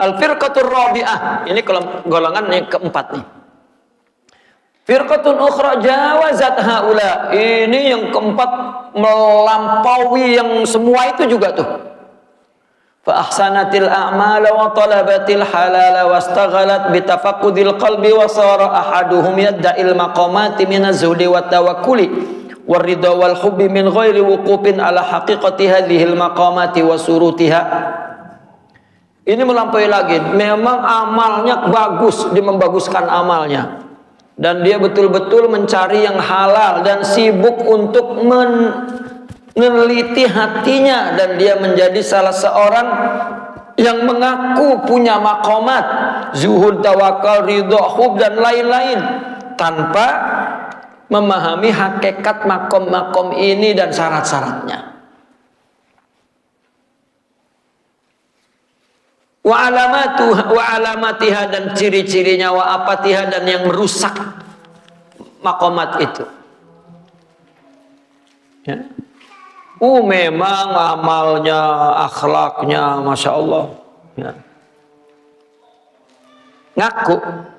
Al-firqatur rabi'ah, ini golongan yang keempat nih. Firqatun ukhra jawazat haula, ini yang keempat melampaui yang semua itu juga tuh. Fa ahsanatil a'mala wa talabatil halala wastaghalat bi tafaqqudil qalbi wa sara ahaduhum yadda'il maqamati minaz zuhdi wat tawakkuli waridha wal hubbi min ghairi wuqufin ala haqiqati hadhil maqamati wa surutiha. Ini melampaui lagi, memang amalnya bagus, dia membaguskan amalnya. Dan dia betul-betul mencari yang halal dan sibuk untuk meneliti hatinya, dan dia menjadi salah seorang yang mengaku punya maqamat, zuhud, tawakal, ridha, hub dan lain-lain, tanpa memahami hakikat makom-makom ini dan syarat-syaratnya. Wa alamatiha dan ciri-cirinya, wa apatiha dan yang merusak makomat itu. Ya. Memang amalnya, akhlaknya, masya Allah. Ya.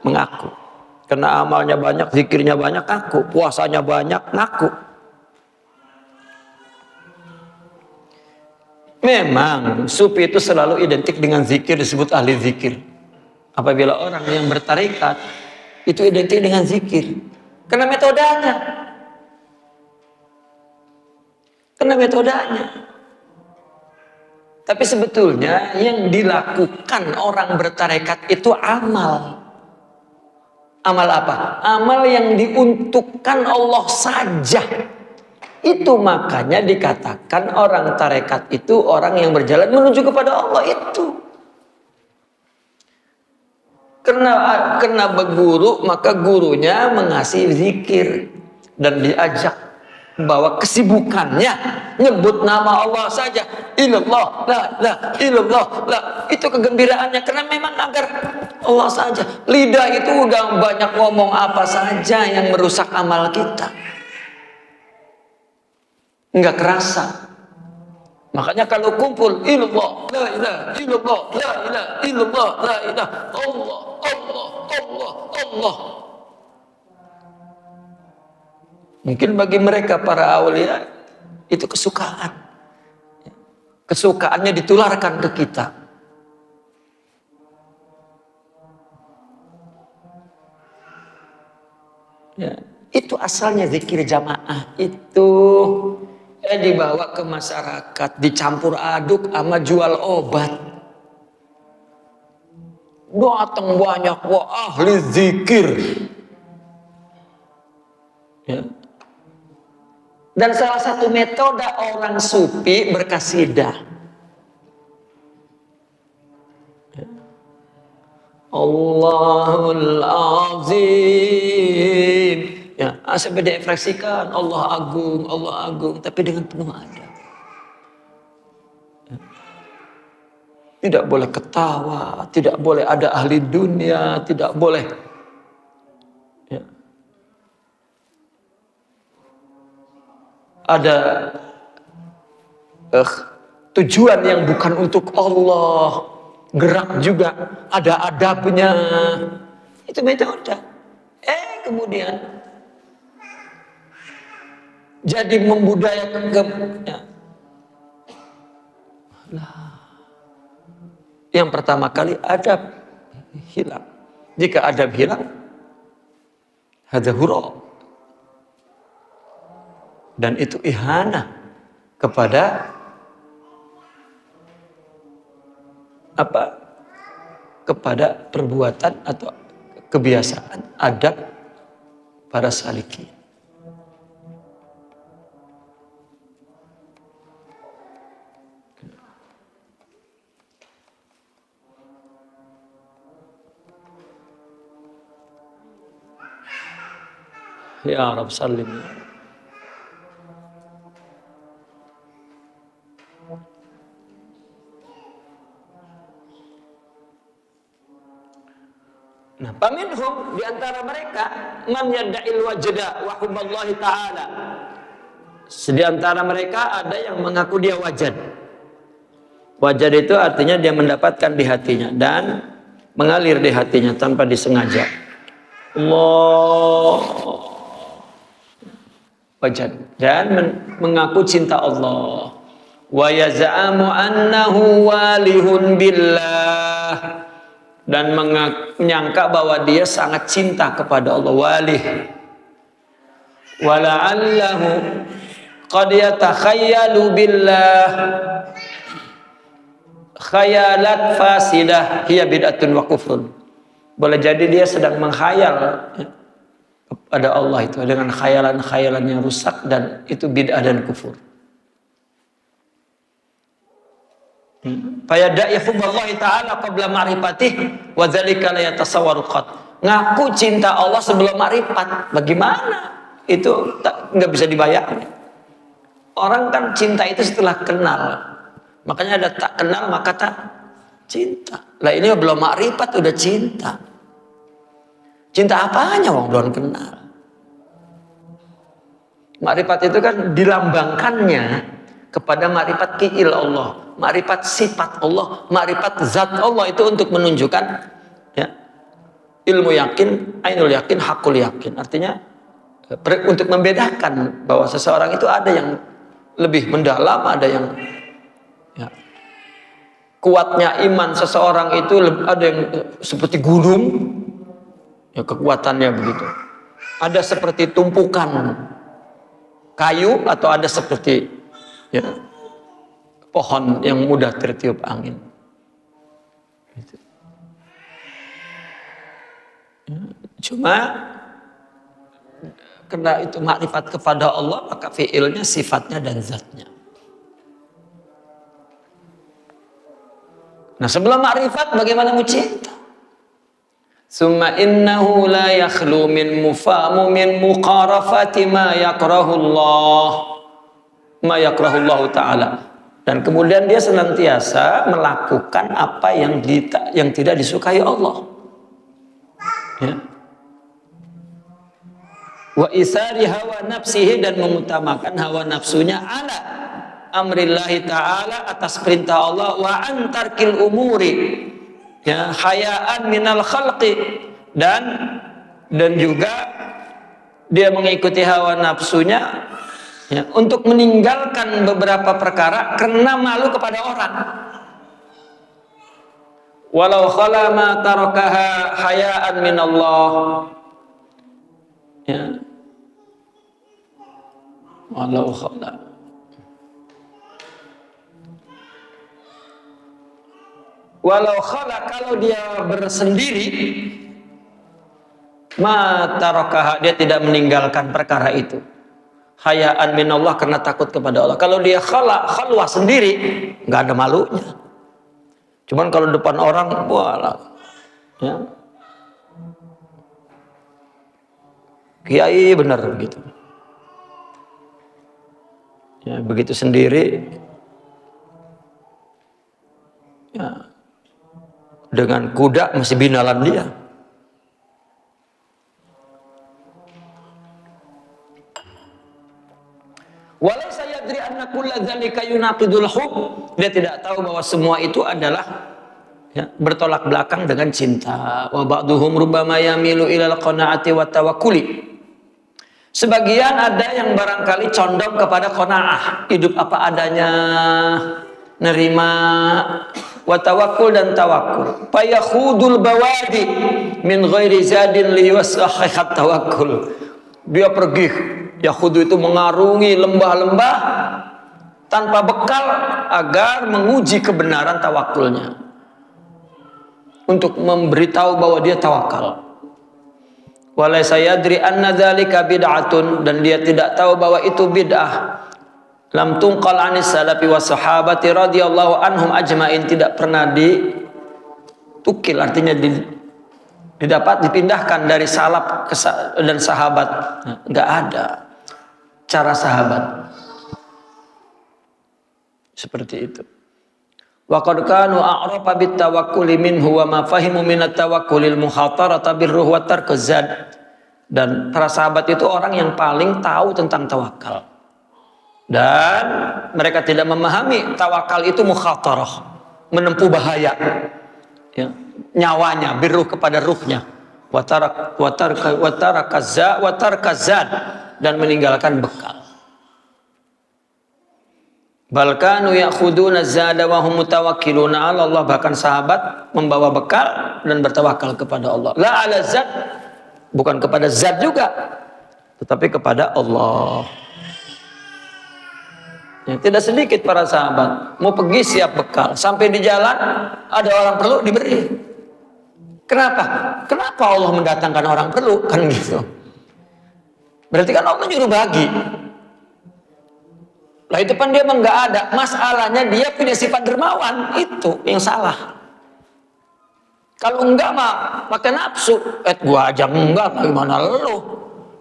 Mengaku, karena amalnya banyak, zikirnya banyak, ngaku. Puasanya banyak, ngaku. Memang sufi itu selalu identik dengan zikir, disebut ahli zikir. Apabila orang yang bertarekat itu identik dengan zikir, karena metodenya. Tapi sebetulnya yang dilakukan orang bertarekat itu amal. Amal apa? Amal yang diuntukkan Allah saja. Itu makanya dikatakan orang tarekat itu orang yang berjalan menuju kepada Allah itu. Karena berguru, maka gurunya mengasih zikir dan diajak bahwa kesibukannya nyebut nama Allah saja, ilallah, la ilallah, la. Itu kegembiraannya, karena memang agar Allah saja. Lidah itu udah banyak ngomong apa saja yang merusak amal kita, nggak kerasa. Makanya kalau kumpul ilallah, la ilaha illallah, la ilaha illallah, la ilaha Allah, Allah, Allah, Allah. Mungkin bagi mereka para aulia itu kesukaan. Kesukaannya ditularkan ke kita. Ya, itu asalnya zikir jamaah itu dibawa ke masyarakat, dicampur aduk sama jual obat. Datang banyak ahli zikir. Ya. Dan salah satu metode orang sufi berkasidah. Ya. Allahul Azim. Ya, sampai diekspresikan Allah agung, tapi dengan penuh adab. Ya. Tidak boleh ketawa, tidak boleh ada ahli dunia, tidak boleh. Ya. Ada tujuan yang bukan untuk Allah, gerak juga ada adabnya. Itu metode. Kemudian jadi membudayakan ya. Yang pertama kali adab hilang. Jika adab hilang, hadza hura. Dan itu ihanah kepada apa? Kepada perbuatan atau kebiasaan adab para salikin. Ya Rabb sallim. Nah, paminhum di antara mereka man yadda'il wajda wa hubballahi ta'ala. Di antara mereka ada yang mengaku dia wajad. Wajad itu artinya dia mendapatkan di hatinya dan mengalir di hatinya tanpa disengaja. Allah wajad dan mengaku cinta Allah. Wa yaz'amu annahu walihun billah dan menyangka bahwa dia sangat cinta kepada Allah, walih. Wa la'allahu qad yatakhayyalu billah khayalat fasidah hiya bid'atun wa kufrun. Boleh jadi dia sedang menghayal kepada Allah itu dengan khayalan-khayalan yang rusak dan itu bid'ah dan kufur. Fayada'i hubballahi ta'ala qabla ma'rifatih wa dzalika la yatasawwaru qat. Ngaku cinta Allah sebelum ma'rifat. Bagaimana? Itu enggak bisa dibayangkan. Orang kan cinta itu setelah kenal. Makanya ada tak kenal maka tak cinta. Lah ini belum ma'rifat udah cinta. Cinta apanya wong belum kenal. Ma'rifat itu kan dilambangkannya kepada ma'rifat fi'il Allah, ma'rifat sifat Allah, ma'rifat zat Allah itu untuk menunjukkan ya, ilmu yakin, ainul yakin, hakul yakin. Artinya untuk membedakan bahwa seseorang itu ada yang lebih mendalam, ada yang ya, kuatnya iman seseorang itu ada yang seperti gunung, ya kekuatannya begitu. Ada seperti tumpukan kayu atau ada seperti ya, pohon yang mudah tertiup angin. Gitu. Ya, cuma karena itu makrifat kepada Allah maka fi'ilnya, sifatnya dan zatnya. Nah sebelum makrifat bagaimana mau cinta? Summa innahu la yakhlu min muqarafati ma yakrahullah ta'ala. Dan kemudian dia senantiasa melakukan apa yang tidak disukai Allah. Ya. Wa isari hawa nafsihi dan mengutamakan hawa nafsunya ala amrillahi ta'ala atas perintah Allah wa antarkil umuri ya hayaan minal khalqi dan juga dia mengikuti hawa nafsunya ya, untuk meninggalkan beberapa perkara karena malu kepada orang. Walau khala ma tarakaha hayaan minallah ya. Walau khala kalau dia bersendiri ma tarakaha dia tidak meninggalkan perkara itu hayaan minallah karena takut kepada Allah. Kalau dia khalwah sendiri nggak ada malunya. Cuman kalau depan orang walah ya. Kiai benar begitu. Ya, begitu sendiri ya, dengan kuda masih binalan dia. Walau sayadri anna kulla dzalika yunaqidul hub, dia tidak tahu bahwa semua itu adalah ya, bertolak belakang dengan cinta. Wa ba'duhum rubbama yamilu ilal qanaati wa tawakkuli. Sebagian ada yang barangkali condong kepada qanaah, hidup apa adanya, nerima, wa tawakkul dan tawakul. Fayakhudul bawadi min ghairi zadin liwasakhat tawakkul. Dia pergi, yakhudu itu mengarungi lembah-lembah tanpa bekal agar menguji kebenaran tawakulnya. Untuk memberitahu bahwa dia tawakal. Walaysa yadri anna dzalika bid'atun dan dia tidak tahu bahwa itu bid'ah. Lam tunqal anis salafi was sahabati radhiyallahu anhum ajmain, tidak pernah ditukil, artinya dipindahkan dari salaf dan sahabat. Enggak ada cara sahabat seperti itu. Wa qad kanu a'rafa bit tawakkuli minhu wa ma fahimu min at-tawakkulil mukhatarata birruh wa tarkuz zad. Dan para sahabat itu orang yang paling tahu tentang tawakal. Dan mereka tidak memahami tawakal itu mukhatarah, menempuh bahaya, ya, nyawanya, berruh kepada ruhnya, watarkazad, dan meninggalkan bekal. Balkanu ya'khuduna zada wa hum mutawakkiluna 'ala Allah, bahkan sahabat membawa bekal dan bertawakal kepada Allah. La 'ala zat, bukan kepada zat juga, tetapi kepada Allah. Ya, tidak sedikit para sahabat mau pergi siap bekal, sampai di jalan ada orang perlu diberi. Kenapa? Kenapa Allah mendatangkan orang perlu? Kan gitu. Berarti kan Allah nyuruh bagi. Lah itu kan dia emang nggak ada. Masalahnya dia punya sifat dermawan, itu yang salah. Kalau enggak mah pakai nafsu. Gua aja enggak, bagaimana lu?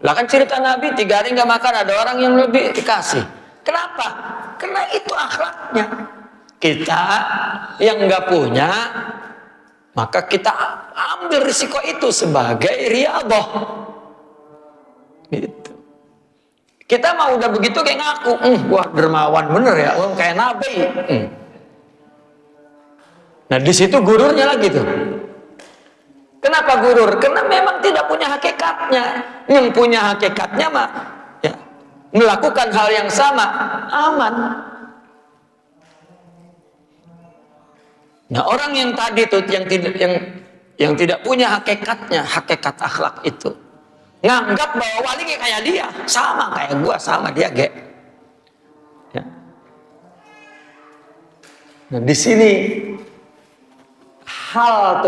Lah kan cerita Nabi 3 hari nggak makan, ada orang yang lebih dikasih. Kenapa? Karena itu akhlaknya. Kita yang nggak punya, maka kita ambil risiko itu sebagai riyadhah. Gitu. Kita mau udah begitu kayak ngaku, wah dermawan bener ya, kayak Nabi. Nah di situ gururnya lagi tuh. Kenapa gurur? Karena memang tidak punya hakikatnya. Yang punya hakikatnya mah ya, melakukan hal yang sama, aman. Nah orang yang tadi tuh yang tidak punya hakikatnya, hakikat akhlak itu, nganggap bahwa wali kayak dia, sama kayak gua, sama dia ge. Ya. Nah di sini hal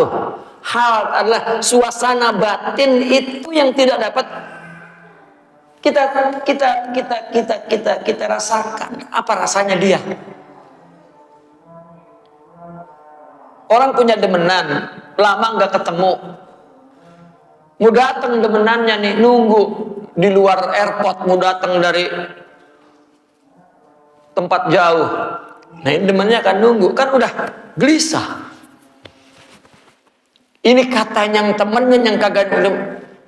adalah suasana batin itu yang tidak dapat kita rasakan. Apa rasanya dia? Orang punya demenan, lama nggak ketemu. Mau datang demenannya nih, nunggu di luar airport, mau datang dari tempat jauh. Nah ini demennya kan nunggu, kan udah gelisah. Ini katanya yang temennya yang kagak udah,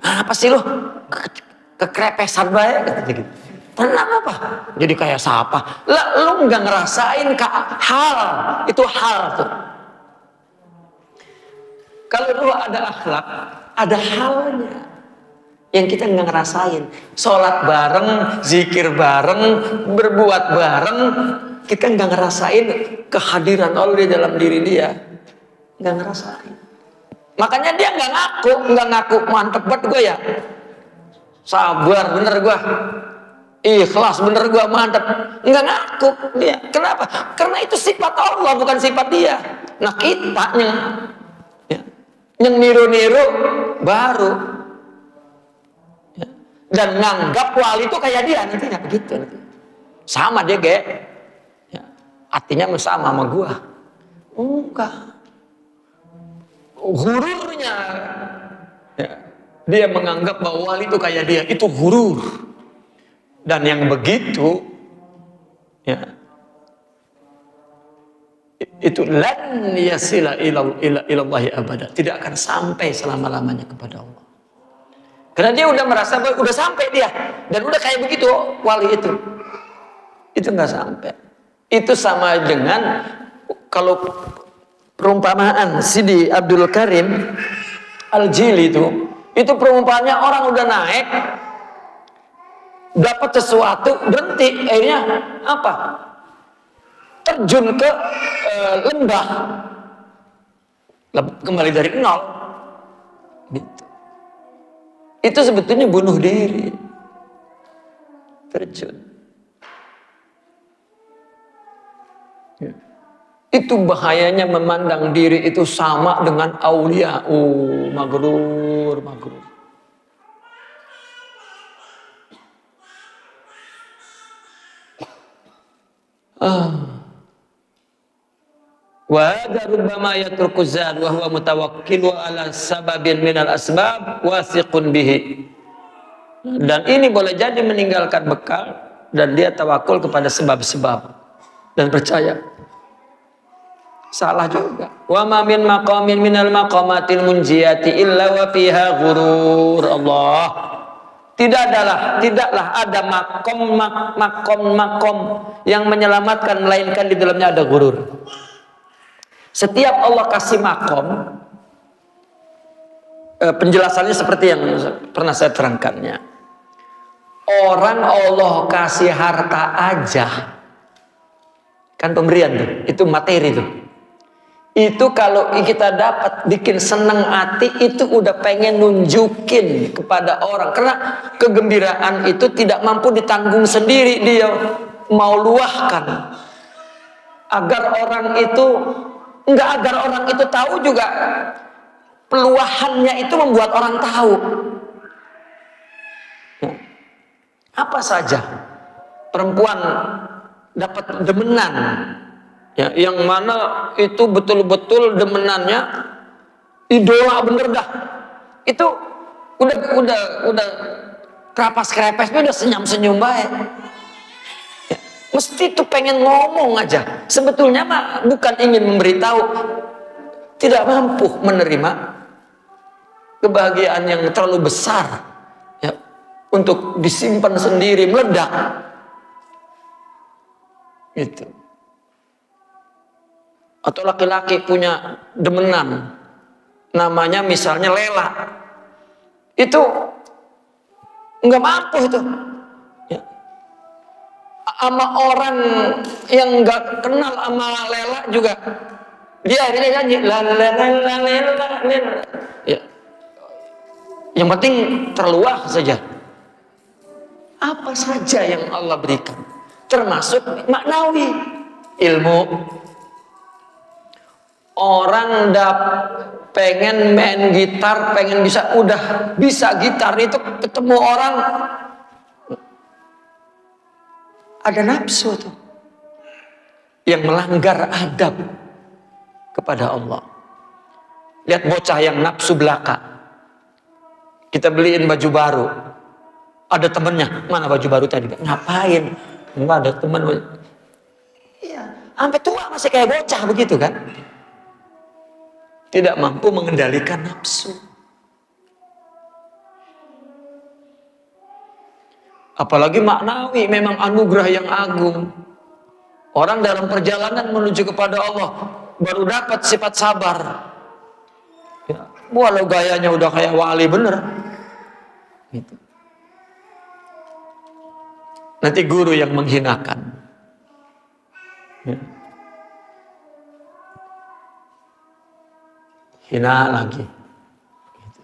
apa sih lo? Kekrepesan baik, kata gitu. Tenang apa? Jadi kayak siapa? Lah lu nggak ngerasain hal, itu hal tuh. Kalau dulu ada akhlak, ada halnya yang kita nggak ngerasain. Sholat bareng, zikir bareng, berbuat bareng, kita nggak ngerasain kehadiran Allah di dalam diri dia, nggak ngerasain. Makanya dia nggak ngaku mantep banget gue ya, sabar bener gue, ikhlas bener gue, mantep, nggak ngaku dia. Kenapa? Karena itu sifat Allah, bukan sifat dia. Nah kita yang niru-niru baru ya. Dan nganggap wali itu kayak dia, nantinya begitu nanti. Sama dia ge ya. Artinya sama gua enggak, gururnya ya. Dia menganggap bahwa wali itu kayak dia, itu gurur. Dan yang begitu ya, itu lan yasila ilallahi abada, tidak akan sampai selama-lamanya kepada Allah. Karena dia udah merasa udah sampai dia, dan udah kayak begitu wali itu nggak sampai. Itu sama dengan kalau perumpamaan Sidi Abdul Karim Al-Jili itu perumpamannya orang udah naik, dapat sesuatu, berhenti, akhirnya apa? Terjun ke lembah, kembali dari nol gitu. Itu sebetulnya bunuh diri, terjun ya. Itu bahayanya memandang diri itu sama dengan aulia. Magrur wa rubbama yatruku zad wa huwa mutawakkilu ala sababin minal asbab wasiqun bihi. Dan ini boleh jadi meninggalkan bekal dan dia tawakul kepada sebab-sebab dan percaya. Salah juga. Wa ma min maqamin minal maqamatil munjiyati illa wa fiha ghurur. Allah, Tidaklah ada makom yang menyelamatkan, melainkan di dalamnya ada gurur. Setiap Allah kasih makom, penjelasannya seperti yang pernah saya terangkannya. Orang Allah kasih harta aja, kan pemberian tuh, itu materi tuh. Itu kalau kita dapat bikin seneng hati, itu udah pengen nunjukin kepada orang. Karena kegembiraan itu tidak mampu ditanggung sendiri, dia mau luahkan. Agar orang itu tahu juga, peluahannya itu membuat orang tahu. Apa saja perempuan dapat demenan, ya, yang mana itu betul-betul demenannya idola bener dah. Itu udah kerapas-kerepes, udah senyum-senyum baik. Ya, mesti tuh pengen ngomong aja. Sebetulnya mah bukan ingin memberitahu, tidak mampu menerima kebahagiaan yang terlalu besar, ya, untuk disimpan sendiri, meledak. Itu. Atau laki-laki punya demenan, namanya misalnya Lela, itu nggak mampu itu, ya. Sama orang yang nggak kenal sama Lela juga, dia akhirnya nyanyi la. Ya. Yang penting terluah saja. Apa saja yang Allah berikan, termasuk maknawi, ilmu. Orang pengen main gitar, pengen udah bisa gitar, itu ketemu orang ada nafsu tuh, yang melanggar adab kepada Allah. Lihat bocah yang nafsu belaka, kita beliin baju baru, ada temennya, mana baju baru tadi? Ngapain? Enggak ada teman. Iya, sampai tua masih kayak bocah begitu kan? Tidak mampu mengendalikan nafsu. Apalagi maknawi, memang anugerah yang agung. Orang dalam perjalanan menuju kepada Allah baru dapat sifat sabar. Ya, walau gayanya udah kayak wali bener. Gitu. Nanti guru yang menghinakan. Ya. Hina lagi. Gitu.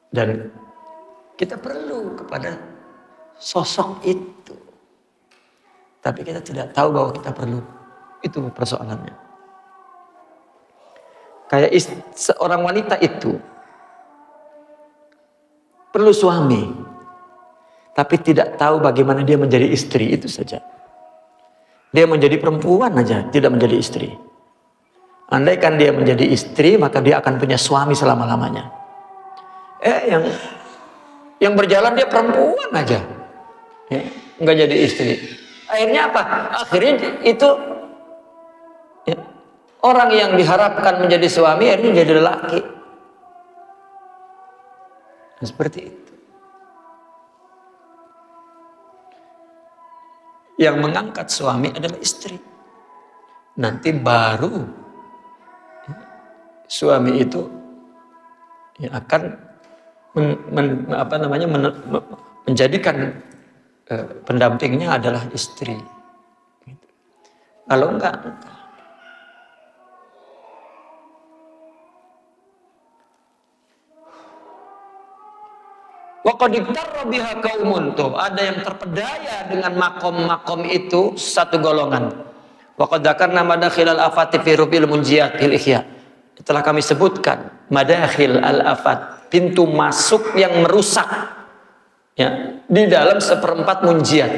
Dan kita perlu kepada sosok itu. Tapi kita tidak tahu bahwa kita perlu. Itu persoalannya. Kayak seorang wanita itu perlu suami, tapi tidak tahu bagaimana dia menjadi istri, itu saja. Dia menjadi perempuan aja, tidak menjadi istri. Andaikan dia menjadi istri, maka dia akan punya suami selama-lamanya. Yang berjalan dia perempuan aja, ya, nggak jadi istri. Akhirnya apa? Akhirnya itu, ya, orang yang diharapkan menjadi suami akhirnya jadi lelaki. Nah, seperti itu. Yang mengangkat suami adalah istri. Nanti baru suami itu, ya, akan menjadikan pendampingnya adalah istri. Kalau enggak. Ada yang terpedaya dengan makom-makom itu, satu golongan. Telah kami sebutkan madakhil al-afat, pintu masuk yang merusak, ya, di dalam seperempat munjiat.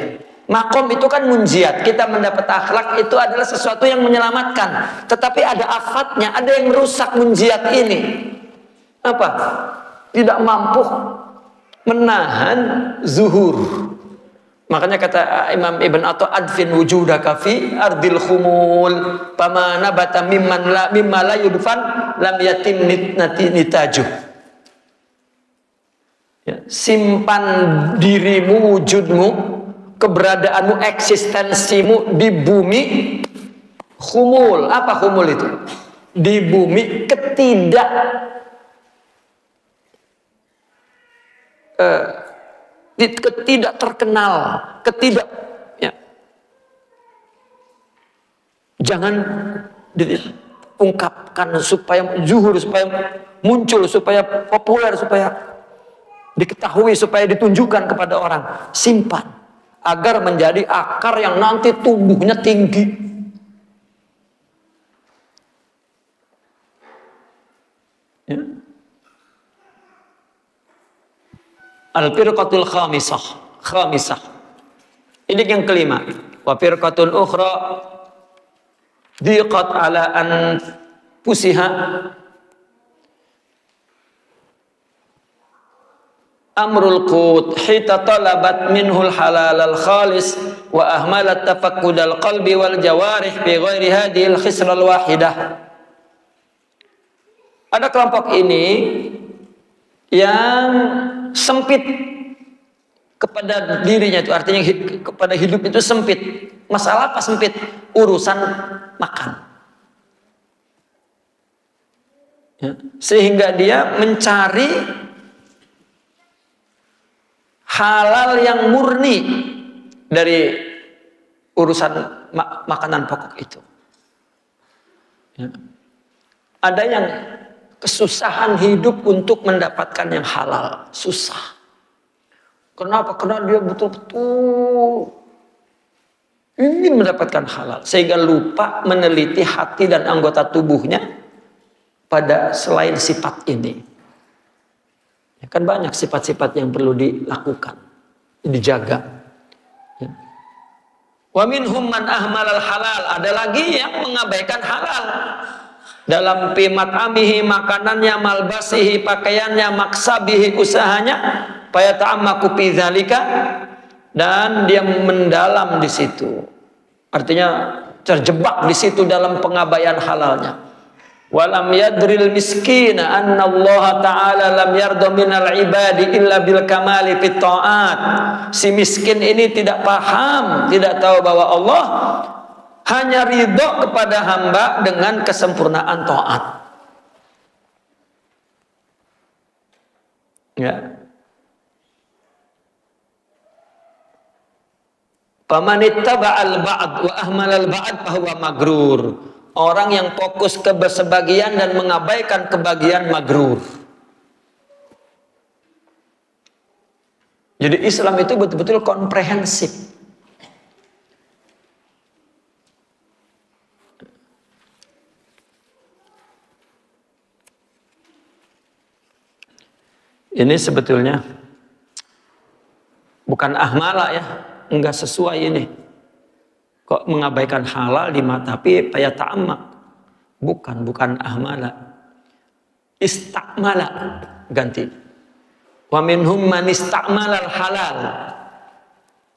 Makom itu kan munjiat, kita mendapat akhlak itu adalah sesuatu yang menyelamatkan. Tetapi ada afatnya, ada yang merusak munjiat ini. Apa? Tidak mampu menahan zuhur, Makanya kata Imam Ibn Atha, adfin wujudaka fi ardil khumul fama nabata mimma la yudfan lam yatim nitajuh. Ya, simpan dirimu, wujudmu, keberadaanmu, eksistensimu di bumi khumul. Apa khumul itu? Di bumi ketidak terkenal, ya. Jangan diungkapkan supaya zuhur, supaya muncul, supaya populer, supaya diketahui, supaya ditunjukkan kepada orang. Simpan agar menjadi akar yang nanti tumbuhnya tinggi. Ya. Al-firqatul khamisah. Ini yang kelima. Wa firqatul ukhra diqat ala anfusiha amrul qut hita talabat minhul halal al khalis wa ahmalat tafakkud al qalbi wal jawarih bi ghairi hadhihi al khisra al wahidah. Ada kelompok ini yang sempit kepada dirinya, itu artinya kepada hidup itu sempit. Masalah apa sempit? Urusan makan. Ya. Sehingga dia mencari halal yang murni dari urusan makanan pokok itu. Ya. Ada yang kesusahan hidup untuk mendapatkan yang halal, susah. Kenapa? Karena dia betul-betul ingin mendapatkan halal, sehingga lupa meneliti hati dan anggota tubuhnya pada selain sifat ini. Ya, kan banyak sifat-sifat yang perlu dilakukan, dijaga. Ya. Wa minhum man ahmalal halal, ada lagi yang mengabaikan halal. Dalam pimat amihi, makanannya, malbasihi, pakaiannya, maksabihi, usahanya, fayata'ammaku fi dzalika, dan dia mendalam di situ. Artinya terjebak di situ dalam pengabaian halalnya. Walam yadril miskina anna Allah Ta'ala lam yarda minal ibadi illa bil kamali fit ta'at. Si miskin ini tidak paham, tidak tahu bahwa Allah hanya ridho kepada hamba dengan kesempurnaan taat. Ya. Faman ittaba'al ba'd wa ahmalal ba'd fahuwa magrur. Orang yang fokus ke sebagian dan mengabaikan kebagian magrur. Jadi Islam itu betul-betul komprehensif. Ini sebetulnya bukan ahmala ya, enggak sesuai ini. Kok mengabaikan halal di mata, tapi payah ta'ammak. Bukan ahmala. Istakmala, ganti. Wa minhum man istakmalal halal.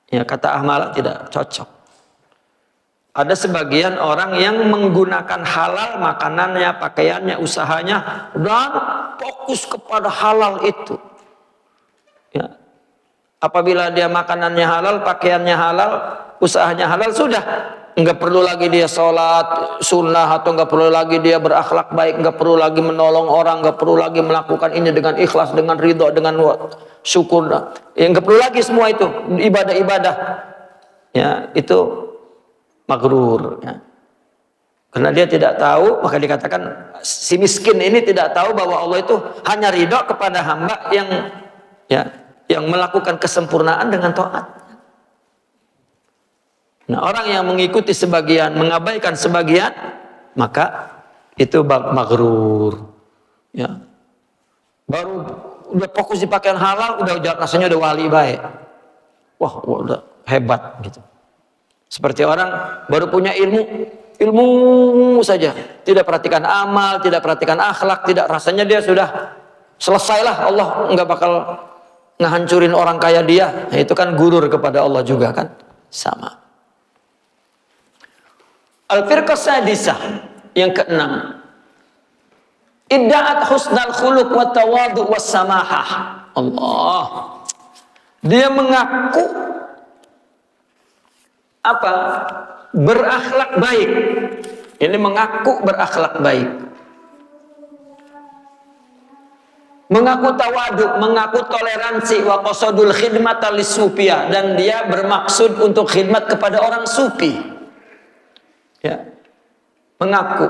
Ya, kata ahmala tidak cocok. Ada sebagian orang yang menggunakan halal makanannya, pakaiannya, usahanya, dan fokus kepada halal itu. Ya. Apabila dia makanannya halal, pakaiannya halal, usahanya halal, sudah. Enggak perlu lagi dia sholat sunnah, atau enggak perlu lagi dia berakhlak baik, enggak perlu lagi menolong orang, enggak perlu lagi melakukan ini dengan ikhlas, dengan ridho, dengan syukur. Ya, enggak perlu lagi semua itu, ibadah-ibadah. Ya, itu magrur, ya. Karena dia tidak tahu, maka dikatakan si miskin ini tidak tahu bahwa Allah itu hanya ridho kepada hamba yang melakukan kesempurnaan dengan taat. Nah, orang yang mengikuti sebagian, mengabaikan sebagian, maka itu magrur. Ya. Baru udah fokus di pakaian halal, udah rasanya udah wali baik. Wah, udah hebat gitu. Seperti orang baru punya ilmu saja, tidak perhatikan amal, tidak perhatikan akhlak, tidak, rasanya dia sudah selesailah, Allah nggak bakal ngehancurin orang kaya dia, nah, itu kan gurur kepada Allah juga kan, sama. Al-firqah sadisah, yang keenam, idda'at husnal khuluq wa tawadu was samahah. Allah, dia mengaku apa? Berakhlak baik. Ini mengaku berakhlak baik. Mengaku tawadu, mengaku toleransi, wa qasadul khidmata lisufiyah, dan dia bermaksud untuk khidmat kepada orang sufi. Ya. Mengaku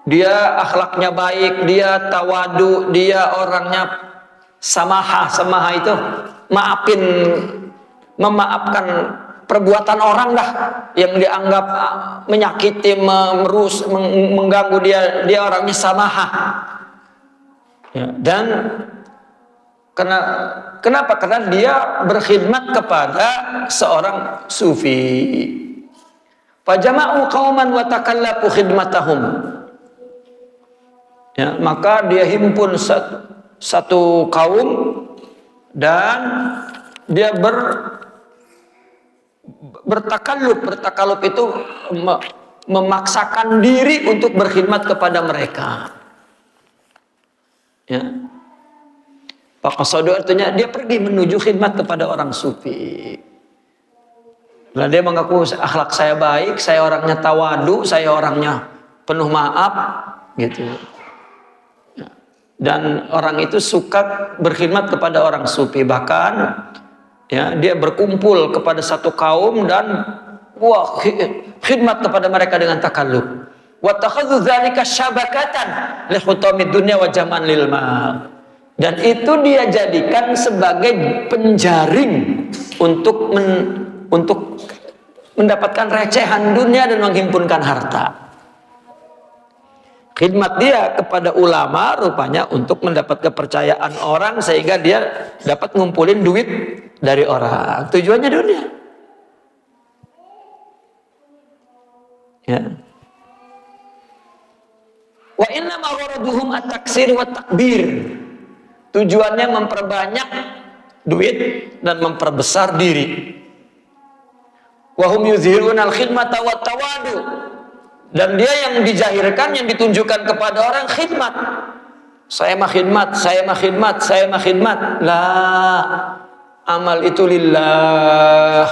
dia akhlaknya baik, dia tawadu, dia orangnya samaha. Samaha itu maafin, memaafkan perbuatan orang lah yang dianggap menyakiti, mengganggu dia orangnya samaha. Ya, dan kenapa? Karena dia berkhidmat kepada seorang sufi. Fajama'u qauman wa takallafu khidmatahum. Ya, maka dia himpun satu kaum dan dia bertakalluf itu memaksakan diri untuk berkhidmat kepada mereka. Ya. Faqasadu artinya dia pergi menuju khidmat kepada orang sufi. Nah, dia mengaku akhlak saya baik, saya orangnya tawadu, saya orangnya penuh maaf, gitu. Ya. Dan orang itu suka berkhidmat kepada orang sufi, bahkan ya dia berkumpul kepada satu kaum dan khidmat kepada mereka dengan takalluf. Wa takhadhu dzalika syabakatan li hutamid dunya wa jaman lil mal. Dan itu dia jadikan sebagai penjaring untuk mendapatkan recehan dunia dan menghimpunkan harta. Khidmat dia kepada ulama rupanya untuk mendapat kepercayaan orang sehingga dia dapat ngumpulin duit dari orang. Tujuannya dunia. Ya. Wa inna ma gharaduhum at-taksir wa takbir. Tujuannya memperbanyak duit dan memperbesar diri. Wa hum yuzhiruna al-khidmata wa tawadu. Dan dia yang dijahirkan, yang ditunjukkan kepada orang khidmat. Saya mah khidmat, saya mah khidmat, saya mah khidmat. Lah, amal itu lillah.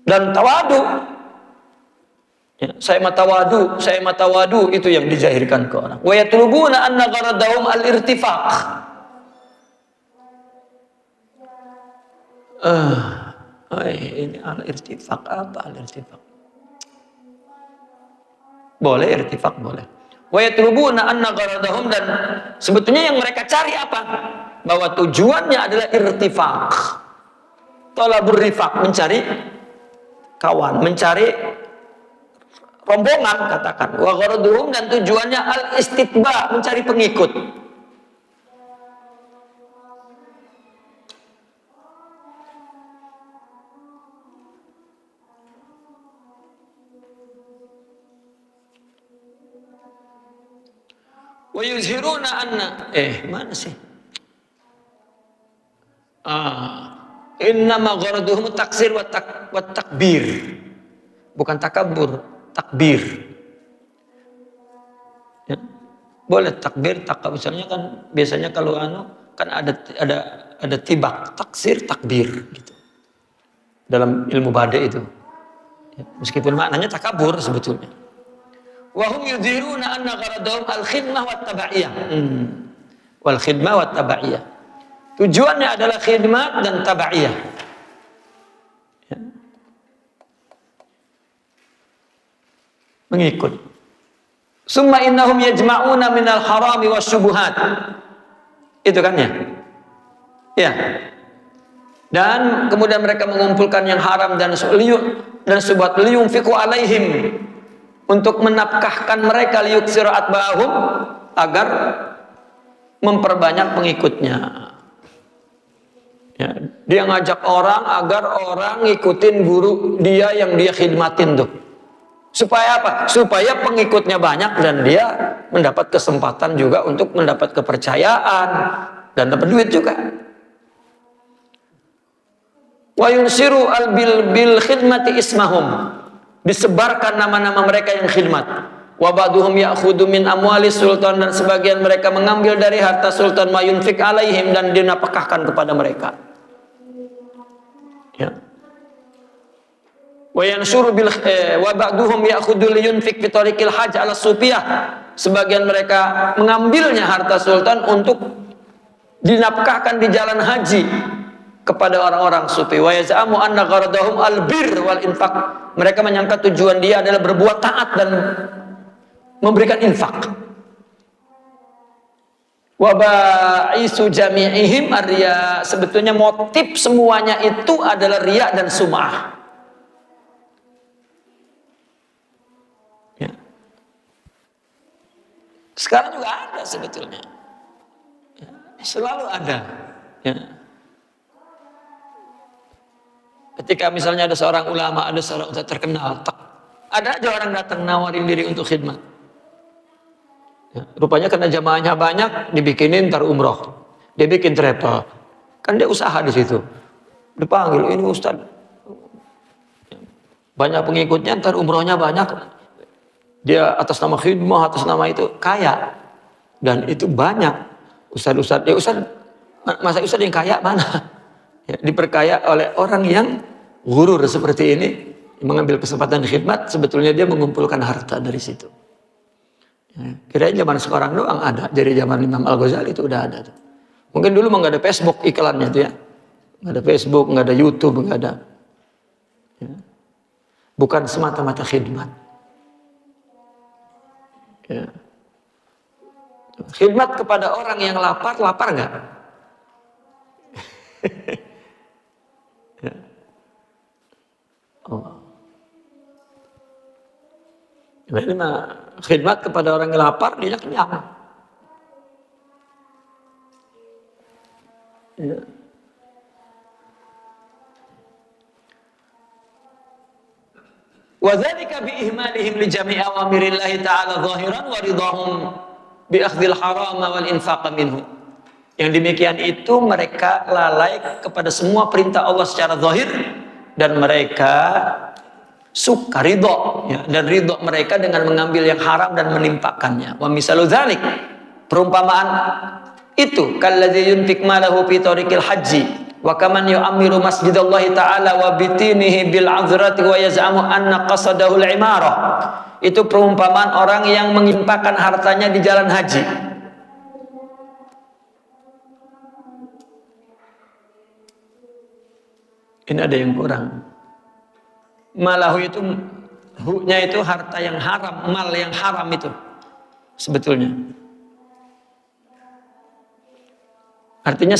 Dan tawadu. Ya, saya matawadu itu yang dijahirkan ke orang. Wa yatlubuna anna gharadahum al-irtifaq. Ini al-irtifaq apa al-irtifaq? Boleh irtifaq boleh. Wa yatlubuna anna gharadahum, dan sebetulnya yang mereka cari apa? Bahwa tujuannya adalah irtifaq. Talabur rifaq, mencari kawan, mencari rombongan katakan. Wa gharaduhum, dan tujuannya al-istitba, mencari pengikut. Wa yuzhiruna anna mana sih? Innama gharaduhum taksir wa takbir. Bukan takabur, takbir. Ya. Boleh takbir, misalnya kan biasanya kalau kan ada tibak, taksir, takbir gitu. Dalam ilmu bade itu. Ya, meskipun maknanya takabur sebetulnya. Wa hum yudhiruna anna gharadahum al-khidmah wa tabaiyah. Wal khidmah wa tabaiyah. Tujuannya adalah khidmat dan tabaiyah. Ya. Mengikut. Summa innahum yajma'una minal harami wasyubuhat. Itu kan ya? Ya. Dan kemudian mereka mengumpulkan yang haram dan syubhat, liyunfiqu alaihim, untuk menafkahkan mereka, liyuksiru atba'ahum, agar memperbanyak pengikutnya. Ya, dia ngajak orang agar orang ngikutin guru dia yang dia khidmatin tuh. Supaya apa? Supaya pengikutnya banyak dan dia mendapat kesempatan juga untuk mendapat kepercayaan, dan dapat duit juga. Wa yunsiru bil khidmati ismahum, disebarkan nama-nama mereka yang khidmat. Wa ba'duhum ya'khudhu min amwali sultan, dan sebagian mereka mengambil dari harta sultan ma yunfik alaihim, dan dinapkahkan kepada mereka. Ya. Wa yansuru bil wa ba'duhum ya'khudhu li yunfik fi tariqil hajj ala sufiyah, sebagian mereka mengambilnya harta sultan untuk dinapkahkan di jalan haji kepada orang-orang sufi. Wa yaz'amu anna gharadahum al-bir wal infaq, mereka menyangka tujuan dia adalah berbuat taat dan memberikan infak. Wa ba'isu jami'ihim ar-riya, sebetulnya motif semuanya itu adalah riya dan sum'ah. Ya. Sekarang juga ada sebetulnya. Ya. Selalu ada. Ya. Ketika misalnya ada seorang ulama, ada seorang ustaz terkenal, ada aja orang datang nawarin diri untuk khidmat. Ya, rupanya karena jamaahnya banyak, dibikinin ntar umroh, dia bikin travel, kan dia usaha di situ. Dipanggil, ini ustaz, banyak pengikutnya, ntar umrohnya banyak, dia atas nama khidmah, atas nama itu kaya, dan itu banyak. Ustaz, ya ustaz, masa ustaz yang kaya mana? Ya, diperkaya oleh orang yang gurur seperti ini, mengambil kesempatan khidmat, sebetulnya dia mengumpulkan harta dari situ. Ya, kirain zaman sekarang doang ada, dari zaman Imam Al-Ghazali itu udah ada tuh. Mungkin dulu nggak ada Facebook iklannya tuh ya, nggak ada Facebook, nggak ada YouTube, nggak ada. Ya. Bukan semata-mata khidmat. Ya. Khidmat kepada orang yang lapar nggak? Ya. Oh. Ini mah khidmat kepada orang yang lapar, dia kenyang. Ya. Wa dzalika bi ihmalihim li jami' awamirillahi ta'ala zahiran wa ridahum bi akhdhil haram wal infaq minhu. Yang demikian itu mereka lalai kepada semua perintah Allah secara zahir, dan mereka suka ridho, ya, dan ridho mereka dengan mengambil yang haram dan menimpakannya. Wa misalu dzalik, perumpamaan itu kalladzi yunfik malahu fi tariqil haji wa kaman yu'ammiru masjidallahi ta'ala wa bitinihi bil 'azrati wa yaz'amu anna qasadahu al-imarah. Itu perumpamaan orang yang menginfakkan hartanya di jalan haji. Ini ada yang kurang. Malahu itu, hu-nya itu harta yang haram, mal yang haram itu sebetulnya. Artinya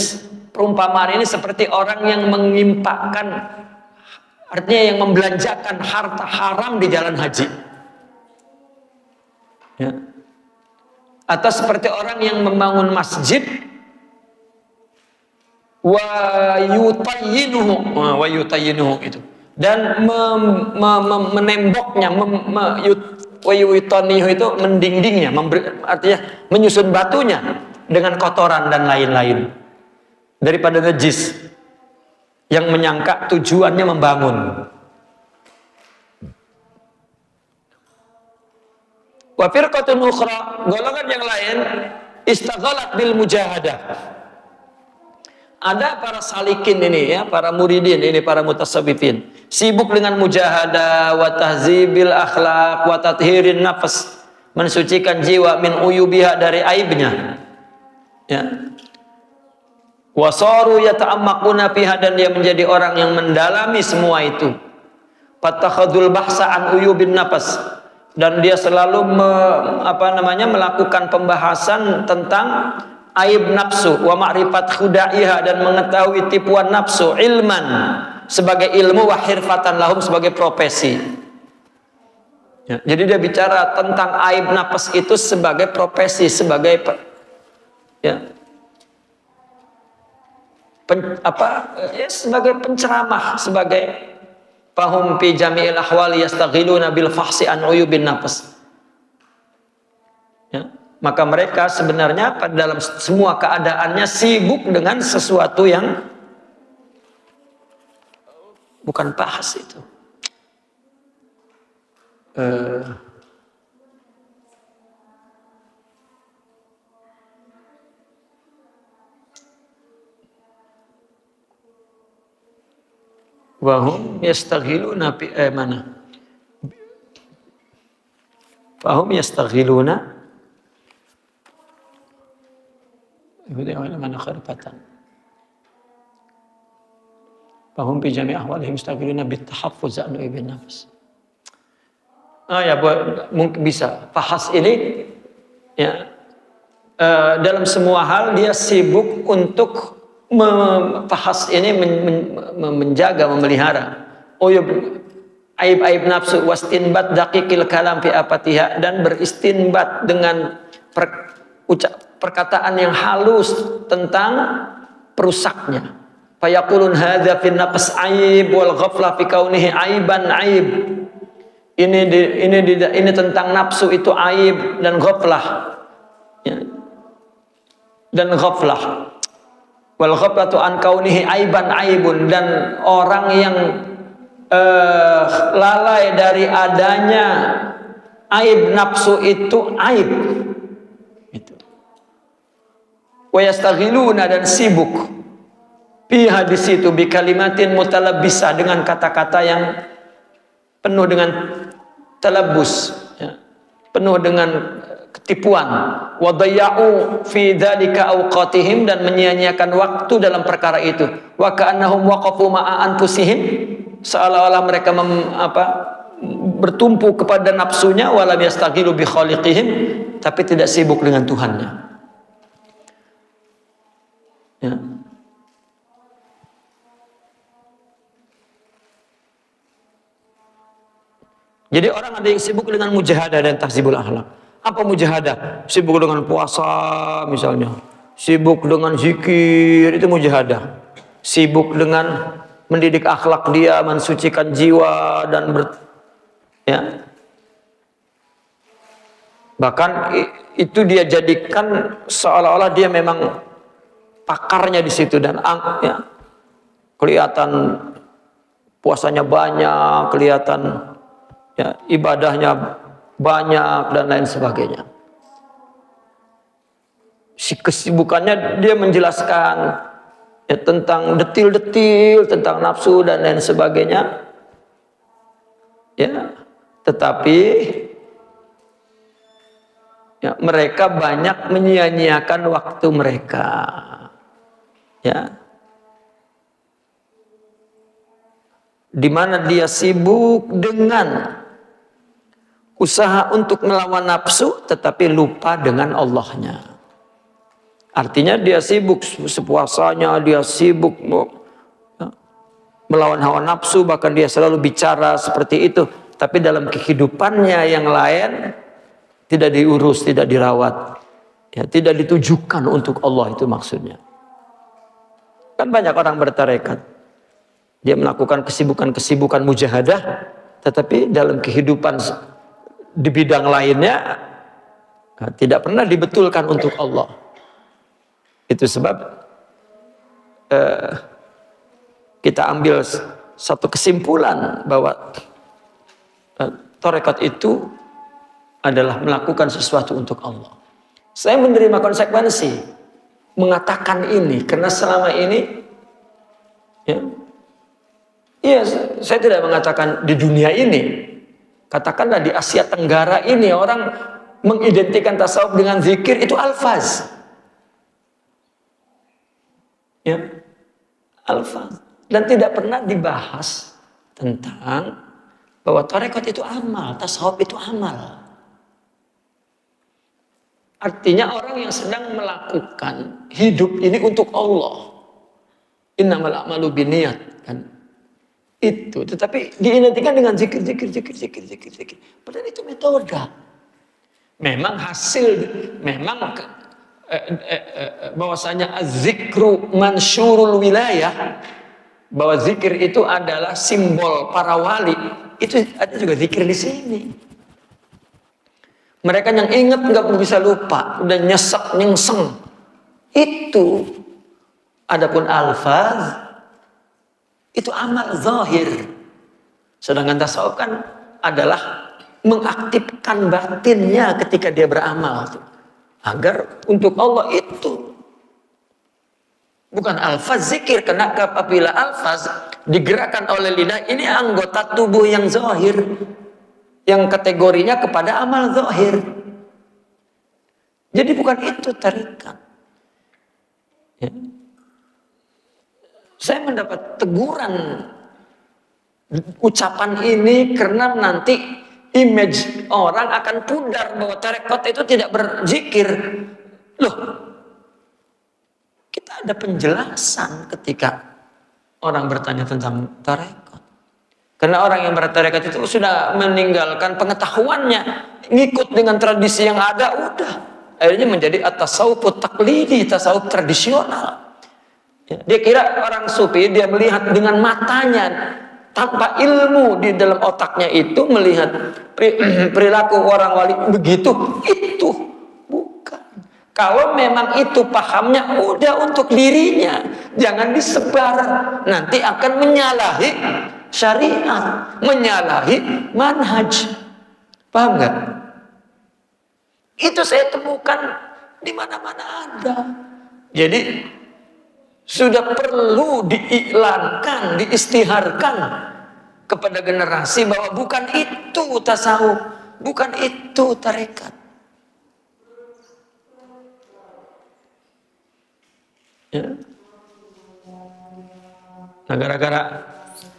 perumpamaan ini seperti orang yang mengimpakkan, artinya yang membelanjakan harta haram di jalan haji. Ya. Atau seperti orang yang membangun masjid wa yutayyinuhu itu, dan menemboknya, itu mendindingnya, artinya menyusun batunya dengan kotoran dan lain-lain daripada najis, yang menyangka tujuannya membangun. Wa firqatun ukhra, golongan yang lain, istaghalat bil mujahadah. Ada para salikin ini ya, para muridin ini, para mutasawwifin, sibuk dengan mujahadah wa tahzibil akhlaq wa tathirin nafs, mensucikan jiwa min uyubiha, dari aibnya. Ya. Wasaru yata'ammaquna fiha, dan dia menjadi orang yang mendalami semua itu. Fatakhadul bahsa an uyubin nafs, dan dia selalu melakukan pembahasan tentang aib nafsu wa ma'rifat khudaiha, dan mengetahui tipuan nafsu, ilman sebagai ilmu, wa hirfatan lahum sebagai profesi. Ya, jadi dia bicara tentang aib nafs itu sebagai profesi, sebagai sebagai penceramah, sebagai fahum fi jami'il ahwali yastaghiluna bil fahsi an uyubin nafs. Ya. Maka mereka sebenarnya pada dalam semua keadaannya sibuk dengan sesuatu yang bukan bahas itu. Wahum yastaghiluna bi mana? Wahum yastaghiluna mana kharfatan. Wahum bi jami' ahwalihim yastaghiluna bit tahaffuz an ibn nafs. Ya mungkin bisa. Fahas ini ya dalam semua hal dia sibuk untuk fahas ini menjaga, memelihara aib-aib nafsu wastinbat daqiqil kalam fi apatiha, dan beristinbat dengan perkataan yang halus tentang perusaknya. Fayaqulun hadza fi naqs aib wal ghaflah fi kaunihi aiban aib. Ini tentang nafsu itu aib dan ghaflah. Ya. Dan ghaflah. Wal ghaflatu an kaunihi aiban aibun, dan orang yang lalai dari adanya aib nafsu itu aib. Itu. Wa yastaghiluna, dan sibuk fi hadis itu bi kalimatin mutalabbisah, dengan kata-kata yang penuh dengan talabus, ya, penuh dengan ketipuan. Wa dayya'u fi dzalika awqatihim, dan menyia-nyiakan waktu dalam perkara itu. Wa ka'annahum waqafu ma'a anfusihim, seolah-olah mereka bertumpu kepada nafsunya, walam yastaghilu bi khaliqihim, tapi tidak sibuk dengan Tuhannya. Ya. Jadi orang ada yang sibuk dengan mujahadah dan tahzibul akhlak. Apa mujahadah? Sibuk dengan puasa misalnya, sibuk dengan zikir, itu mujahadah. Sibuk dengan mendidik akhlak dia, mensucikan jiwa dan ya. Bahkan itu dia jadikan seolah-olah dia memang pakarnya di situ, dan ya, kelihatan puasanya banyak, kelihatan ya, ibadahnya banyak dan lain sebagainya. Si kesibukannya dia menjelaskan ya, tentang detil-detil tentang nafsu dan lain sebagainya. Ya, tetapi ya, mereka banyak menyia-nyiakan waktu mereka. Ya. Di mana dia sibuk dengan usaha untuk melawan nafsu, tetapi lupa dengan Allahnya. Artinya dia sibuk sepuasanya, dia sibuk melawan hawa nafsu, bahkan dia selalu bicara seperti itu. Tapi dalam kehidupannya yang lain tidak diurus, tidak dirawat, ya, tidak ditujukan untuk Allah, itu maksudnya. Kan banyak orang bertarekat, dia melakukan kesibukan-kesibukan mujahadah, tetapi dalam kehidupan di bidang lainnya tidak pernah dibetulkan untuk Allah. Itu sebab kita ambil satu kesimpulan bahwa tarekat itu adalah melakukan sesuatu untuk Allah. Saya menerima konsekuensi mengatakan ini karena selama ini ya, saya tidak mengatakan di dunia ini. Katakanlah di Asia Tenggara ini orang mengidentikan tasawuf dengan zikir, itu alfaz. Ya, alfaz. Dan tidak pernah dibahas tentang bahwa tarekat itu amal, tasawuf itu amal. Artinya orang yang sedang melakukan hidup ini untuk Allah. Innamal a'malu binniyat, kan? Itu, tetapi diidentikan dengan zikir. Padahal itu metode. Memang bahwasanya az-zikru mansyurul wilayah, bahwa zikir itu adalah simbol para wali, itu ada juga zikir di sini. Mereka yang ingat nggak bisa lupa, udah nyesek nyengseng. Itu adapun alfaz itu amal zahir. Sedangkan tasawuf kan adalah mengaktifkan batinnya ketika dia beramal tuh. Agar untuk Allah itu bukan alfaz zikir, karena apabila alfaz digerakkan oleh lidah, ini anggota tubuh yang zahir, yang kategorinya kepada amal zahir. Jadi bukan itu tarikat. Ya. Saya mendapat teguran ucapan ini karena nanti image orang akan pudar bahwa tarekat itu tidak berzikir. Loh, kita ada penjelasan ketika orang bertanya tentang tarekat. Karena orang yang bertarekat itu sudah meninggalkan pengetahuannya, ngikut dengan tradisi yang ada, udah. Akhirnya menjadi at-tasawuf taqlidi, tasawuf tradisional. Dia kira orang sufi, dia melihat dengan matanya tanpa ilmu di dalam otaknya itu, melihat perilaku orang wali begitu, itu bukan. Kalau memang itu pahamnya, udah untuk dirinya, jangan disebar, nanti akan menyalahi syariat, menyalahi manhaj. Paham nggak? Itu saya temukan di mana-mana ada. Jadi sudah perlu diiklankan, diistiharkan kepada generasi bahwa bukan itu tasawuf, bukan itu tarekat. Ya. Nah, gara-gara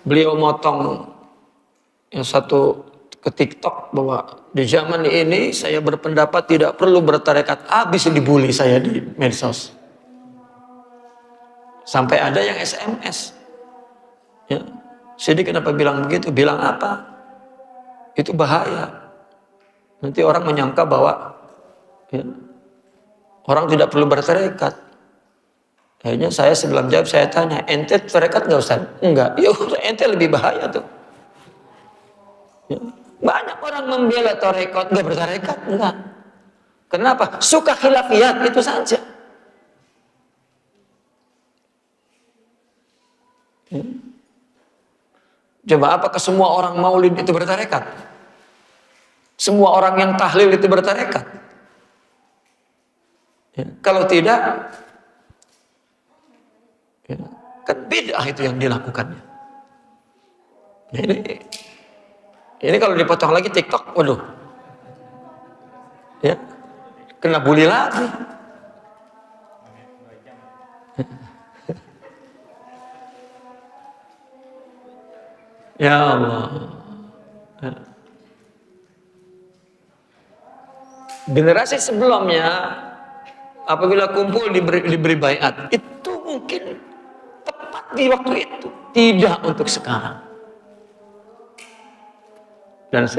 beliau motong yang satu ke TikTok bahwa di zaman ini saya berpendapat tidak perlu bertarekat, habis dibully saya di medsos. Sampai ada yang SMS. Ya. Jadi kenapa bilang begitu? Bilang apa? Itu bahaya. Nanti orang menyangka bahwa ya, orang tidak perlu bertarekat. Akhirnya saya sebelum jawab saya tanya, ente tarekat nggak Ustaz? Enggak. Ya ente lebih bahaya tuh. Ya. Banyak orang membela tarekat, nggak bertarekat, enggak. Kenapa? Suka khilafiyat, itu saja. Coba apakah semua orang maulid itu bertarekat? Semua orang yang tahlil itu bertarekat? Ya, kalau tidak, ya, kan bid'ah itu yang dilakukannya. Ya, ini kalau dipotong lagi TikTok, waduh, ya, kena bully lagi. Ya Allah. Generasi sebelumnya apabila kumpul diberi baiat, itu mungkin tepat di waktu itu, tidak untuk sekarang. Dan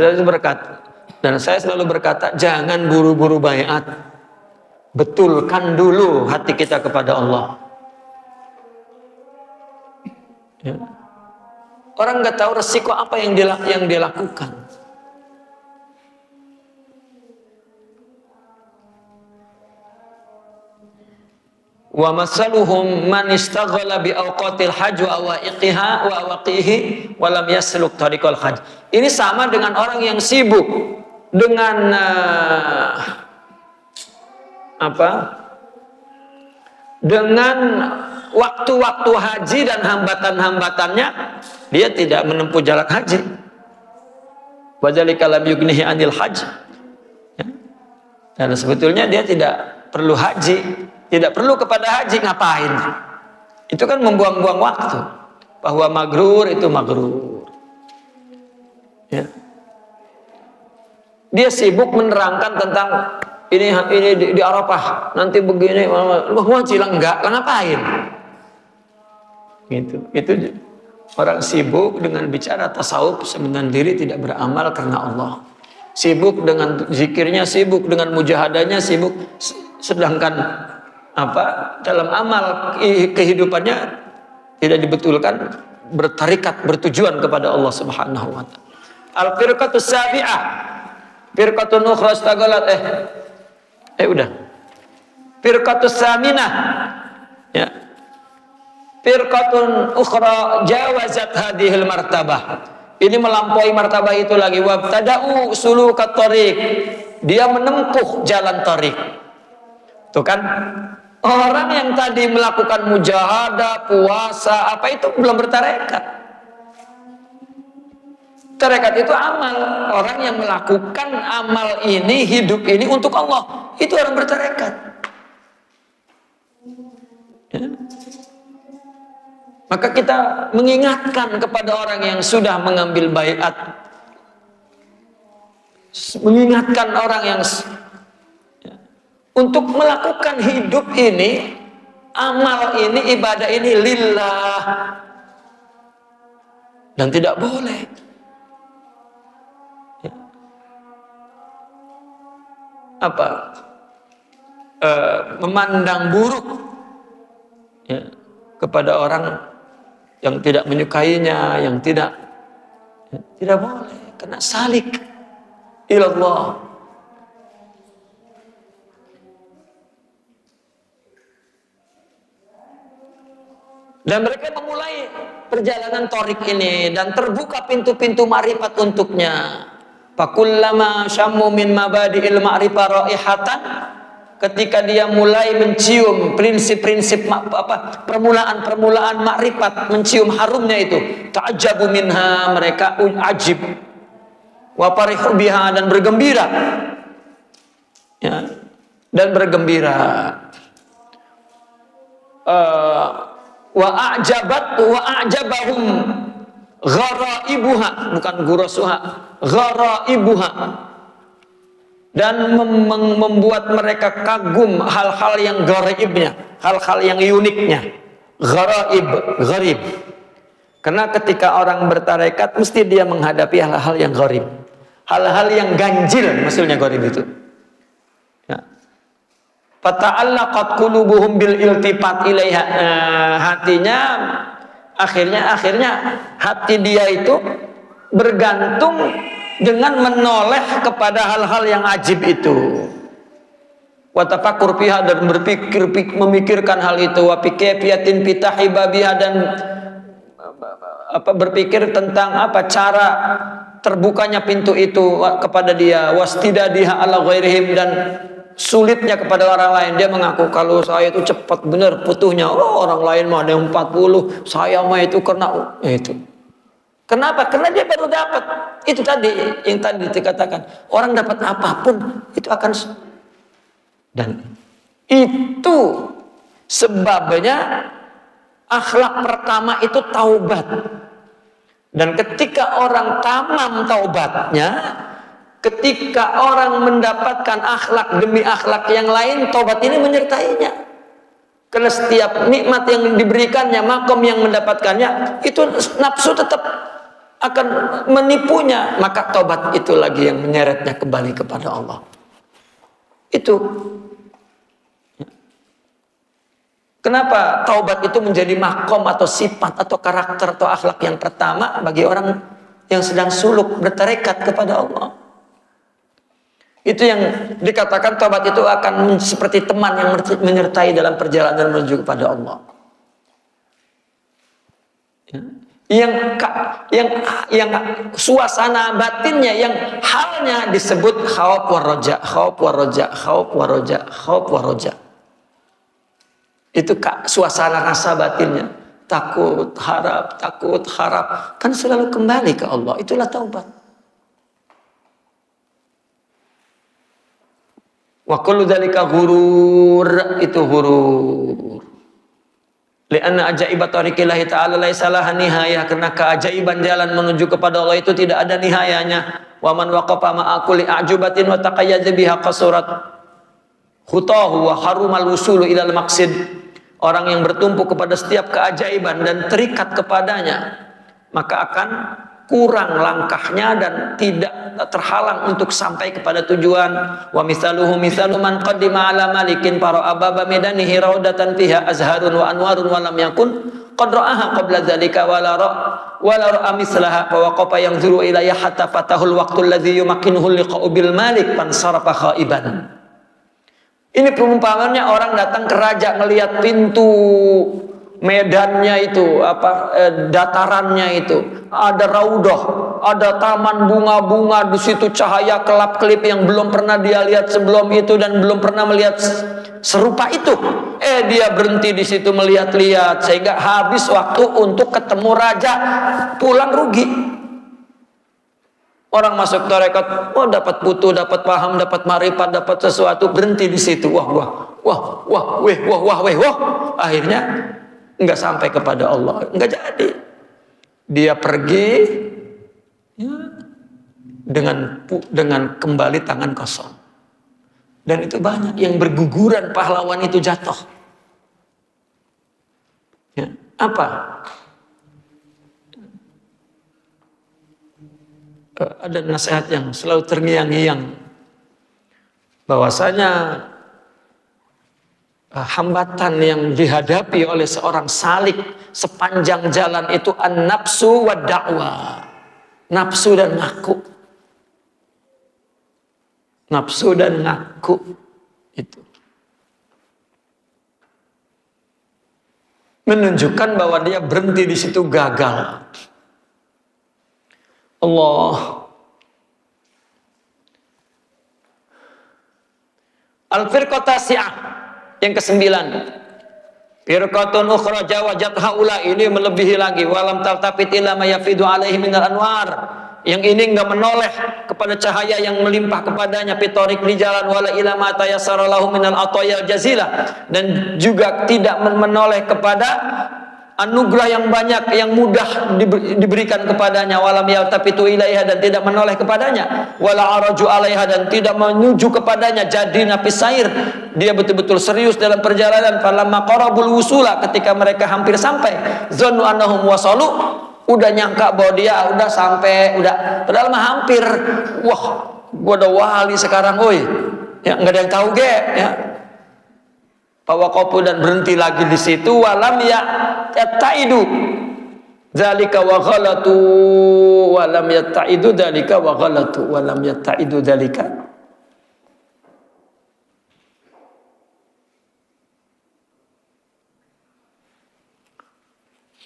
saya selalu berkata, jangan buru-buru baiat. Betulkan dulu hati kita kepada Allah. Ya. Orang nggak tahu resiko apa yang dia lakukan. Wa masaluhum man istaghala bi awqatil hajj wa awaiqiha wa awaqihi wa lam yasluk tariqal hajj. Ini sama dengan orang yang sibuk dengan dengan waktu-waktu haji dan hambatan-hambatannya, dia tidak menempuh jalan haji. Wadzalika lam yughnihi 'anil hajj. Ya. Dan sebetulnya dia tidak perlu haji, tidak perlu kepada haji, ngapain? Itu kan membuang-buang waktu. Bahwa magrur itu magrur. Ya. Dia sibuk menerangkan tentang ini di Arafah nanti begini, wajib enggak, ngapain? Gitu. Itu orang sibuk dengan bicara tasawuf, sebenarnya diri tidak beramal karena Allah. Sibuk dengan zikirnya, sibuk dengan mujahadahnya, sibuk, sedangkan dalam amal kehidupannya tidak dibetulkan, bertarikat, bertujuan kepada Allah Subhanahu wa taala. Al-firqatus sabi'ah, Firqatun ukhra istaghalat udah. Firqatus saminah. Ya. Firqatun ukhra jawazat hadhil martabah. Ini melampaui martabah itu lagi. Wabtada'u sulukat thariq. Dia menempuh jalan thariq. Tuh kan? Orang yang tadi melakukan mujahadah, puasa, apa itu belum bertarekat. Tarekat itu amal. Orang yang melakukan amal ini, hidup ini untuk Allah, itu orang bertarekat. Ya. Maka kita mengingatkan kepada orang yang sudah mengambil baiat, mengingatkan orang yang untuk melakukan hidup ini, amal ini, ibadah ini lillah, dan tidak boleh memandang buruk kepada orang yang tidak menyukainya, yang tidak boleh, karena salik ilallah. Dan mereka memulai perjalanan thariq ini dan terbuka pintu-pintu ma'rifat untuknya. Fakullama syammu min mabadi'il ma'rifah raihatan, ketika dia mulai mencium prinsip-prinsip permulaan-permulaan ma'rifat, mencium harumnya itu, ta'ajabu minha, mereka ajib, wa farihu biha, dan bergembira. Ya, dan bergembira. Wa a'jabahum gharaibuha, bukan gurasuha, gharaibuha, dan membuat mereka kagum hal-hal yang garaibnya, hal-hal yang uniknya. Gharib. Karena ketika orang bertarekat mesti dia menghadapi hal-hal yang gharib, hal-hal yang ganjil, maksudnya gharib itu. Ya. Fata'allaqat qulubuhum bil iltifat ilaiha. Hatinya akhirnya hati dia itu bergantung dengan menoleh kepada hal-hal yang ajib itu. Wa tafakkur fiha, dan memikirkan hal itu. Wa fi kayfiyatin fitahiba biha, dan berpikir tentang cara terbukanya pintu itu kepada dia. Wastidadiha ala ghairihim, dan sulitnya kepada orang lain. Dia mengaku, kalau saya itu cepat benar putuhnya, orang lain mah ada yang 40, saya mah itu kena itu. Kenapa? Karena dia baru dapat. Itu tadi yang tadi dikatakan, orang dapat apapun itu akan, dan itu sebabnya akhlak pertama itu taubat. Dan ketika orang tamam taubatnya, ketika orang mendapatkan akhlak demi akhlak yang lain, taubat ini menyertainya. Karena setiap nikmat yang diberikannya, makom yang mendapatkannya, itu nafsu tetap akan menipunya. Maka taubat itu lagi yang menyeretnya kembali kepada Allah. Itu. Kenapa taubat itu menjadi makom atau sifat atau karakter atau akhlak yang pertama bagi orang yang sedang suluk bertarekat kepada Allah? Itu yang dikatakan taubat itu akan seperti teman yang menyertai dalam perjalanan menuju kepada Allah. Yang suasana batinnya, yang halnya disebut khauf waraja, khauf waraja, khauf waraja, khauf waraja. Itu suasana rasa batinnya, takut, harap, kan selalu kembali ke Allah. Itulah taubat. Wa kullu dzalika ghurur, itu ghurur. Lianna ajaibat tariqillahi ta'ala laisa laha nihayah, karena keajaiban jalan menuju kepada Allah itu tidak ada nihayanya. Wa man waqafa ma'a kulli a'jubatin wa taqayyada biha qasurat khutahu wa harumal wusulu ilal maqsid. Orang yang bertumpu kepada setiap keajaiban dan terikat kepadanya, maka akan kurang langkahnya dan tidak terhalang untuk sampai kepada tujuan. Wa misaluhu misalu man qaddima ala malikin para ababa medanihi raudatan fiha azharun wa anwarun wa lam yakun qad ra'aha qabla dzalika wa la wala ra'a mislaha fa waqafa yanzuru ilayya hatta fatahul waqtul ladzi yumakkinuhu liqa'u bil malik fansarafa khaiban. Ini perumpamaannya orang datang ke raja melihat pintu medannya itu datarannya itu ada raudhah, ada taman bunga-bunga, di situ cahaya kelap-kelip yang belum pernah dia lihat sebelum itu dan belum pernah melihat serupa itu. Dia berhenti di situ melihat-lihat sehingga habis waktu untuk ketemu raja, pulang rugi. Orang masuk tarekat, dapat putu, dapat paham, dapat marifat, dapat sesuatu, berhenti di situ. Wah. Akhirnya enggak sampai kepada Allah, enggak jadi. Dia pergi dengan kembali tangan kosong. Dan itu banyak yang berguguran, pahlawan itu jatuh. Apa? Ada nasihat yang selalu terngiang-ngiang bahwasanya hambatan yang dihadapi oleh seorang salik sepanjang jalan itu an-nafsu wa da'wah. Nafsu dan ngaku. Nafsu dan ngaku itu menunjukkan bahwa dia berhenti di situ gagal. Allah. Al-firqah si'ah yang ke-9. Firqatun ukhra jawajat haula, ini melebihi lagi, walam taltafit ila ma yafidu alaihi minal anwar. Yang ini enggak menoleh kepada cahaya yang melimpah kepadanya, fitorik di jalan, wala ila ma tayassara lahu minal atayal jazilah, dan juga tidak menoleh kepada anugerah yang banyak yang mudah diberikan kepadanya, walam yaltafitu ilaiha, dan tidak menoleh kepadanya, wala araju alaiha, dan tidak menuju kepadanya, jadi napis sair, dia betul-betul serius dalam perjalanan. Falamma qarabul wusula, ketika mereka hampir sampai, zannu annahum wasalu, udah nyangka bahwa dia udah sampai, padahal mah hampir. Wah, gua udah wali sekarang, ya nggak ada yang tahu ya. Pawaqafu, dan berhenti lagi di situ, walam yataidu dzalika wa ghalatu, walam yataidu dzalika wa ghalatu, walam yataidu dzalika.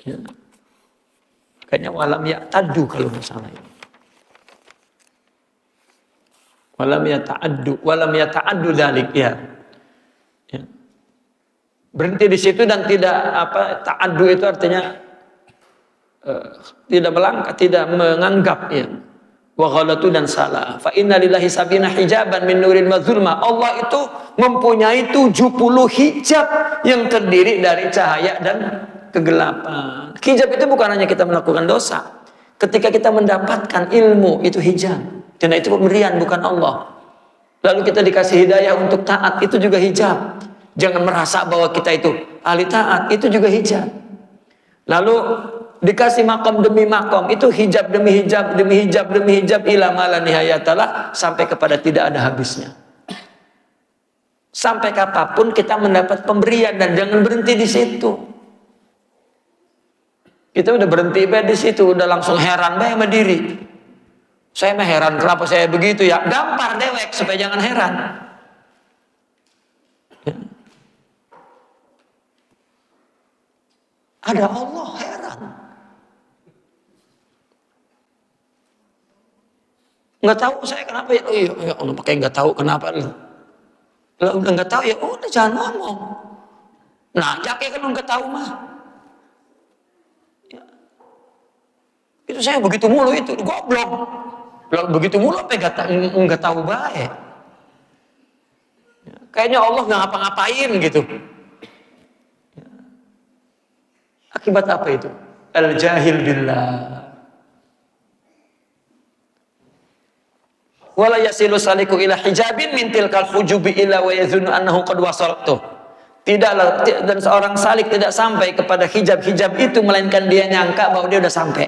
Ya. Kayaknya walam yataddu kalau misalnya. Walam yata'addu dzalik ya. Berhenti di situ dan tidak ta'addu itu artinya tidak melangkah, tidak menganggap ya. Wa ghalatu, dan salah. Fa inna lillahi sabina hijaban min nurin wa zulma. Allah itu mempunyai 70 hijab yang terdiri dari cahaya dan kegelapan. Hijab itu bukan hanya kita melakukan dosa. Ketika kita mendapatkan ilmu, itu hijab. Karena itu pemberian, bukan Allah. Lalu kita dikasih hidayah untuk taat, itu juga hijab. Jangan merasa bahwa kita itu ahli taat, itu juga hijab. Lalu dikasih makom demi makom, itu hijab demi hijab, demi hijab, demi hijab, ila ma la nihayatalah, sampai kepada tidak ada habisnya. Sampai kapanpun kita mendapat pemberian, dan jangan berhenti di situ. Kita udah berhenti di situ, udah langsung heran sama diri. Saya mah heran kenapa saya begitu ya. Gampar dewek supaya jangan heran. Ya. Ada Allah, heran. Nggak tahu saya kenapa ya. Ya Allah, pakai nggak tahu kenapa. Lah udah nggak tahu ya udah jangan ngomong. Nah, jaknya kan nggak tahu mah. Ya. Itu saya begitu mulu itu, goblok. Lah begitu mulu apa nggak tahu baik. Ya. Kayaknya Allah nggak ngapa-ngapain gitu. Akibat apa itu? Al-jahil billah. Wala yasilu saliku ila hijabin min tilkal hujubi illa wa yazunnu annahu qad wasaltu. Tidaklah, dan seorang salik tidak sampai kepada hijab-hijab itu melainkan dia nyangka bahwa dia sudah sampai.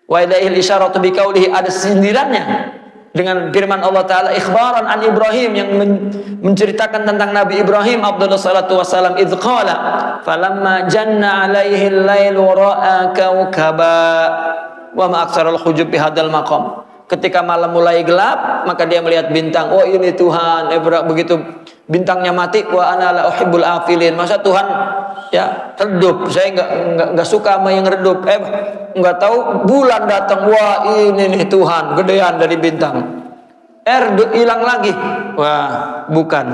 Wa ilaihil isyaratu biqaulihi, ada sindirannya dengan firman Allah Ta'ala ikhbaran an Ibrahim yang menceritakan tentang Nabi Ibrahim Abdullah salatu wassalam idh qala falamma janna alaihi al-lailu ra'a kawkaba wa ma aktsarul hujub bihadzal maqam. Ketika malam mulai gelap maka dia melihat bintang. Oh ini Tuhan. Begitu bintangnya mati, wa ana la uhibbul afilin. Masa Tuhan ya redup? Saya enggak suka sama yang redup. Enggak tahu bulan datang, wah ini nih Tuhan, gedean dari bintang. Hilang lagi. Wah, bukan.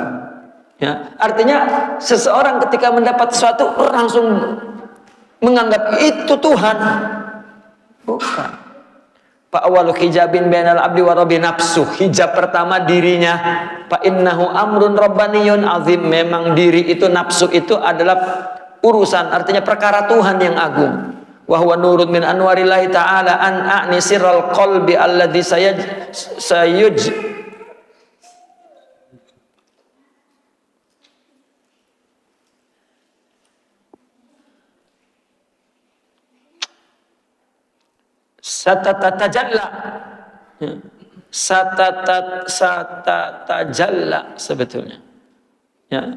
Ya, artinya seseorang ketika mendapat sesuatu langsung menganggap itu Tuhan. Bukan. Fa awwalu hijabin bainal abdi wa rabbi nafsu. Hijab pertama dirinya. Fa innahu amrun rabbaniyun azim. Memang diri itu, nafsu itu adalah urusan, artinya perkara Tuhan yang agung. Wa huwa nurun min anwarillahi ta'ala an a'ni sirral qalbi alladhi sayuj satatajalla sebetulnya ya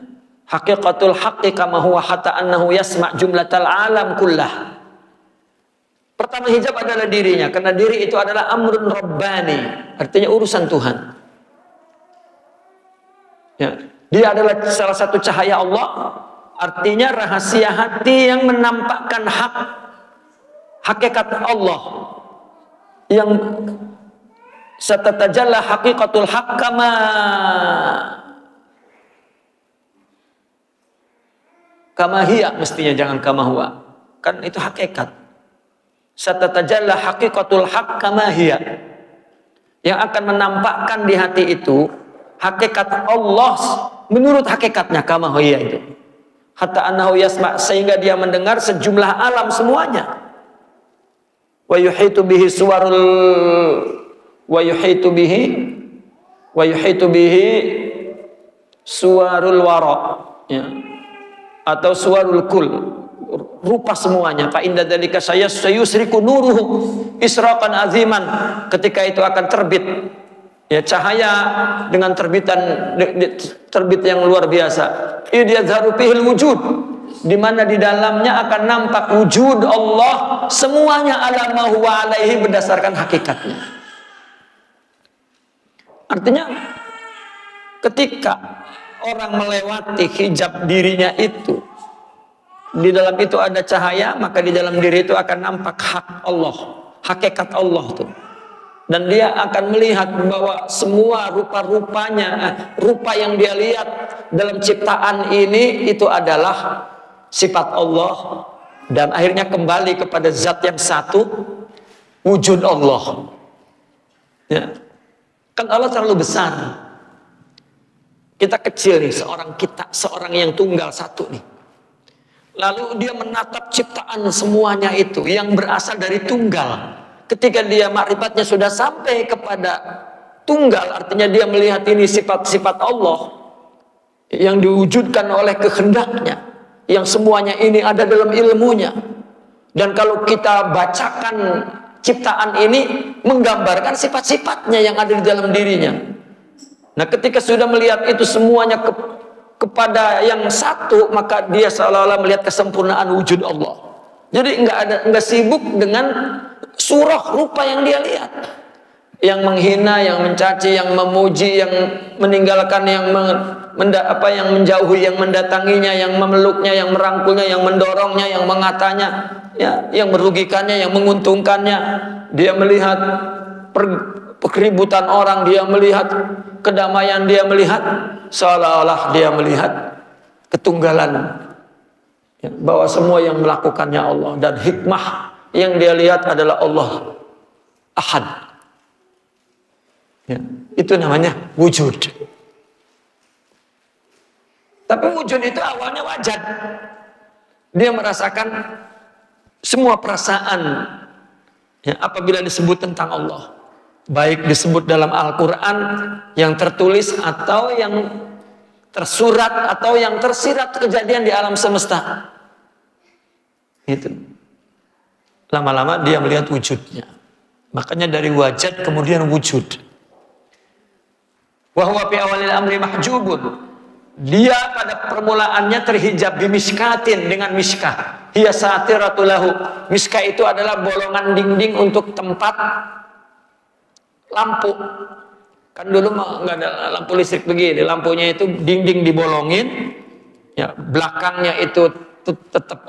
haqiqatul haqqi kama huwa hatta annahu yasma' jumlatal alam kullah. Pertama hijab adalah dirinya, karena diri itu adalah amrun rabbani, artinya urusan Tuhan ya. Dia adalah salah satu cahaya Allah, artinya rahasia hati yang menampakkan hakikat Allah, yang satatajalla haqiqatul haqq kama hiya, mestinya jangan kama huwa, kan itu hakikat. Satatajalla haqiqatul haqq kama hiya, yang akan menampakkan di hati itu hakikat Allah menurut hakikatnya, kama hiya itu. Hatta annahu yasma', sehingga dia mendengar sejumlah alam semuanya. Wa yuhitu bihi suwarul wara ya, atau suwarul kul, rupa semuanya. Fa inda dzalika sayusriku nuruhu israqan aziman, ketika itu akan terbit ya cahaya dengan terbit yang luar biasa. Idzharu fihil wujud, di mana di dalamnya akan nampak wujud Allah semuanya ala ma huwa alaihi, berdasarkan hakikatnya. Artinya ketika orang melewati hijab dirinya itu, di dalam itu ada cahaya, maka di dalam diri itu akan nampak hak Allah, hakikat Allah tuh. Dan dia akan melihat bahwa semua rupa-rupanya, rupa yang dia lihat dalam ciptaan ini itu adalah sifat Allah, dan akhirnya kembali kepada zat yang satu, wujud Allah ya. Kan Allah terlalu besar, kita kecil nih, seorang yang tunggal satu nih, lalu dia menatap ciptaan semuanya itu yang berasal dari tunggal. Ketika dia makrifatnya sudah sampai kepada tunggal, artinya dia melihat ini sifat-sifat Allah yang diwujudkan oleh kehendaknya, yang semuanya ini ada dalam ilmunya. Dan kalau kita bacakan ciptaan ini menggambarkan sifat-sifatnya yang ada di dalam dirinya. Nah, ketika sudah melihat itu semuanya kepada yang satu, maka dia seolah-olah melihat kesempurnaan wujud Allah. Jadi enggak sibuk dengan surah rupa yang dia lihat, yang menghina, yang mencaci, yang memuji, yang meninggalkan, yang menjauhi, yang mendatanginya, yang memeluknya, yang merangkulnya, yang mendorongnya, yang mengatanya, ya, yang merugikannya, yang menguntungkannya. Dia melihat keributan orang, dia melihat kedamaian, dia melihat seolah-olah dia melihat ketunggalan, ya, bahwa semua yang melakukannya Allah, dan hikmah yang dia lihat adalah Allah Ahad ya, itu namanya wujud. Tapi wujud itu awalnya wajad, dia merasakan semua perasaan ya, apabila disebut tentang Allah, baik disebut dalam Al-Quran yang tertulis atau yang tersurat atau yang tersirat kejadian di alam semesta. Itu lama-lama dia melihat wujudnya. Makanya dari wajad kemudian wujud. Wa huwa fi awalil amri mahjubun. Dia pada permulaannya terhijab bimiskatin, dengan miskah. Hiya satiratu lahu. Miskah itu adalah bolongan dinding untuk tempat lampu. Kan dulu nggak ada lampu listrik begini. Lampunya itu dinding dibolongin, ya, belakangnya itu tetap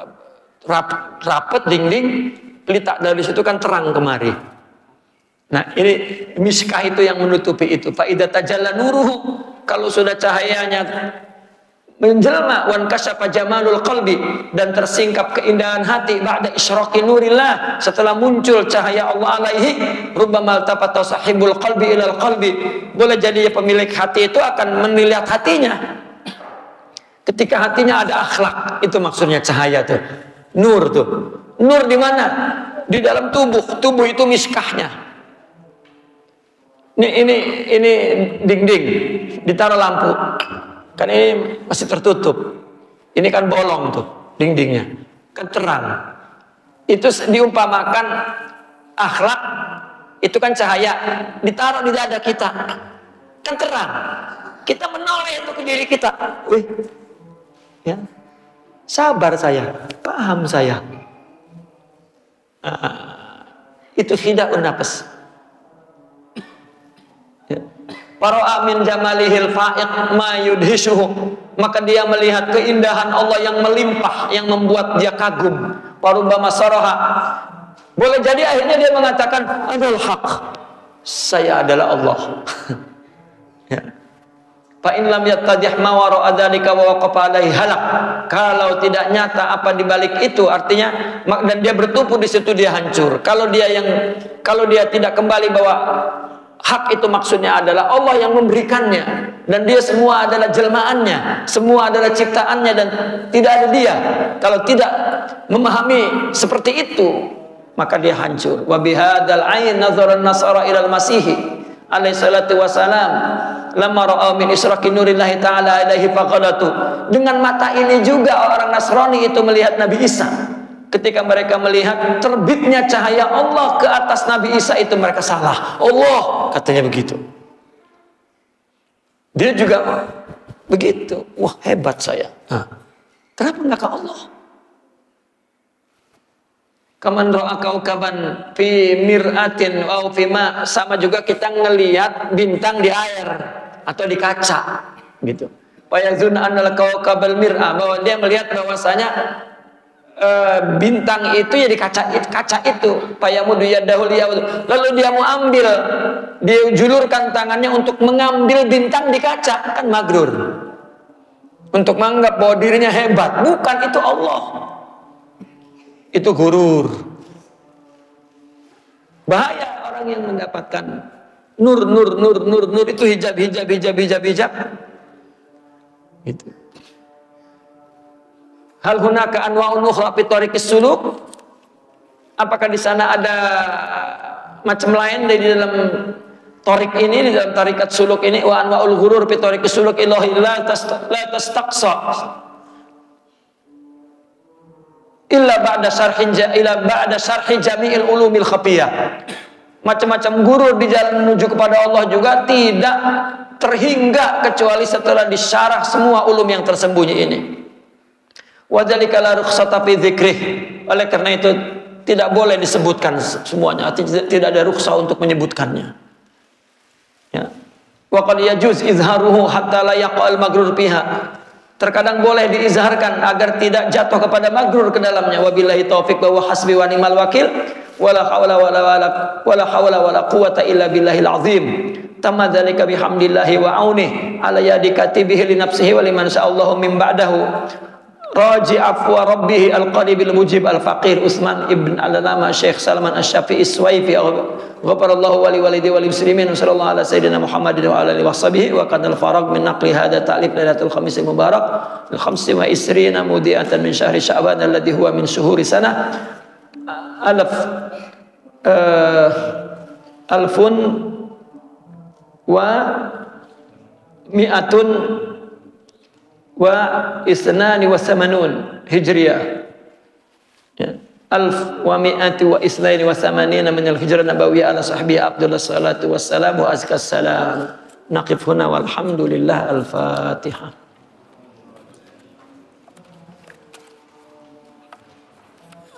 rapet dinding, pelita dari situ kan terang kemari. Nah, ini miskah itu yang menutupi itu. Fa idza tajalla nuruhu, kalau sudah cahayanya menjelma, wan kasyafa jamalul qalbi, dan tersingkap keindahan hati, ba'da isyraqi nurillah, setelah muncul cahaya Allah alaihi, rubbama altafata sahibul qalbi ilal qalbi, boleh jadi pemilik hati itu akan melihat hatinya. Ketika hatinya ada akhlak, itu maksudnya cahaya tuh. Nur tuh. Nur di mana? Di dalam tubuh. Tubuh itu miskahnya. Ini dinding, ditaruh lampu. Kan ini masih tertutup. Ini kan bolong tuh dindingnya. Kan terang. Itu diumpamakan akhlak, itu kan cahaya. Ditaruh di dada kita. Kan terang. Kita menoleh itu ke diri kita. Wih. Ya. Sabar saya, paham saya. Itu khida'un nafs. Para'a min jamalihil fa'iq ma yudhishuhu, maka dia melihat keindahan Allah yang melimpah, yang membuat dia kagum. Parubbama saraha, boleh jadi akhirnya dia mengatakan anal haq, saya adalah Allah. Ya. Fa in lam yattadih ma wara'a dzalika wa waqafa alaihi halak, kalau tidak nyata apa di balik itu, artinya dan dia bertumpu di situ, dia hancur. Kalau dia tidak kembali bahwa hak itu maksudnya adalah Allah yang memberikannya, dan dia semua adalah jelmaannya, semua adalah ciptaannya, dan tidak ada dia. Kalau tidak memahami seperti itu, maka dia hancur. Wa bihadzal ain nazara an-nasara ila al-masih alaihi salatu wasalam lamma ra'a min israqi nurillahi ta'ala ilaihi faqadatu. Dengan mata ini juga orang Nasrani itu melihat Nabi Isa. Ketika mereka melihat terbitnya cahaya Allah ke atas Nabi Isa, itu mereka salah. Allah katanya begitu. Dia juga begitu. Wah, hebat saya. Kenapa enggak ke Allah? Kaman ra'a kaukaban fi mir'atin aw fi ma, sama juga kita ngelihat bintang di air atau di kaca gitu. Fa yazun annal kaukabal mir'a, bahwa dia melihat bahwasanya bintang itu ya di kaca itu. Fayamudu yadahu liya'ud, lalu dia mau ambil, dia julurkan tangannya untuk mengambil bintang di kaca, kan magrur. Untuk menganggap bahwa dirinya hebat, bukan, itu Allah. Itu gurur. Bahaya orang yang mendapatkan nur itu hijab itu. Hal hunaka anwa'un ukhra fi tariqis suluk, apakah di sana ada macam lain di dalam tarik ini, di dalam tarikat suluk ini? Wa anwa'ul ghurur fi tariqis suluk ilahi la tastaqsa illa ba'da syarhi jami'il ulumil khafiyah. Macam-macam gurur di jalan menuju kepada Allah juga tidak terhingga kecuali setelah disyarah semua ulum yang tersembunyi ini. Wa dzalika la rukhsata fi dzikrih, oleh karena itu tidak boleh disebutkan semuanya, tidak ada rukhsah untuk menyebutkannya. Ya. Wa qad yajuz izharuhu hatta la yaqa'al magrur fiha, terkadang boleh diizharkan agar tidak jatuh kepada magrur ke dalamnya. Wabillahi taufik wa hasbi wa ni'mal wakil wala hawla wala quwata illa billahil azim. Tamma dzalika bihamdillahi wa aunih ala yadi katibihi li nafsihi wa liman sa'allahu min ba'dahu. Raji afwa rabbih al-qaribil mujib al-faqir Utsman ibn al-Alama Syekh Salman Asy-Syafi'i Iswaifi ghafarallahu wa li walidi wal muslimin sallallahu ala sayyidina Muhammadin wa ala alihi washabihi wa qad al-farag min naqli hadha ta'lif lailatul khamis mubarak al-khamsi wa isrina mudiatan min syahri sya'ban alladhi huwa min syuhuri sanah alfun wa mi'atun wa isnani wa samanun hijriyah, ya. Alf wa mi'ati wa isnaini wa samanina min al-hijrah nabawiyyah ala sahbihi Abdullah salatu wassalam wa azkas salam. naqif huna walhamdulillah. Al-Fatihah.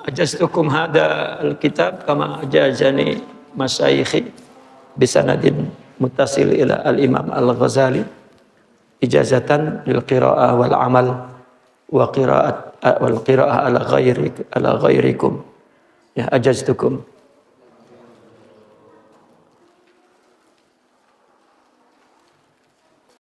Ajaztukum hada al-kitab kama ajazani masyayikhi bisanadin muttasil ila al-imam al-Ghazali ijazatan lil qira'ah wal amal wa qira'at wal qira'ah ala ghairikum. Ya, ajaztukum.